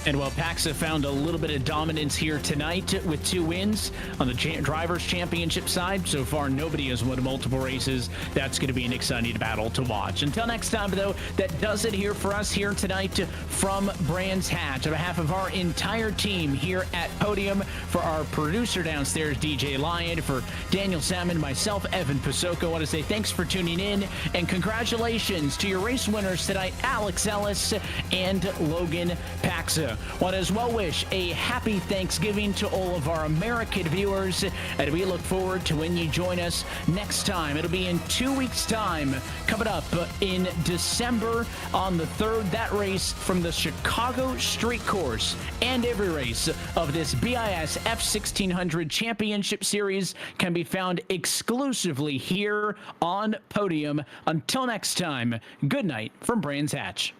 And while Paxa found a little bit of dominance here tonight with 2 wins on the Drivers' Championship side, so far nobody has won multiple races. That's going to be an exciting battle to watch. Until next time, though, that does it here for us here tonight from Brands Hatch. On behalf of our entire team here at Podium, for our producer downstairs, DJ Lyon, for Daniel Salmon, myself, Evan Pasoko, I want to say thanks for tuning in, and congratulations to your race winners tonight, Alex Ellis and Logan Paxa. Want to as well wish a happy Thanksgiving to all of our American viewers, and we look forward to when you join us next time. It'll be in 2 weeks' time, coming up in December on the 3rd. That race from the Chicago Street Course, and every race of this BiS F1600 Championship Series can be found exclusively here on Podium. Until next time, good night from Brands Hatch.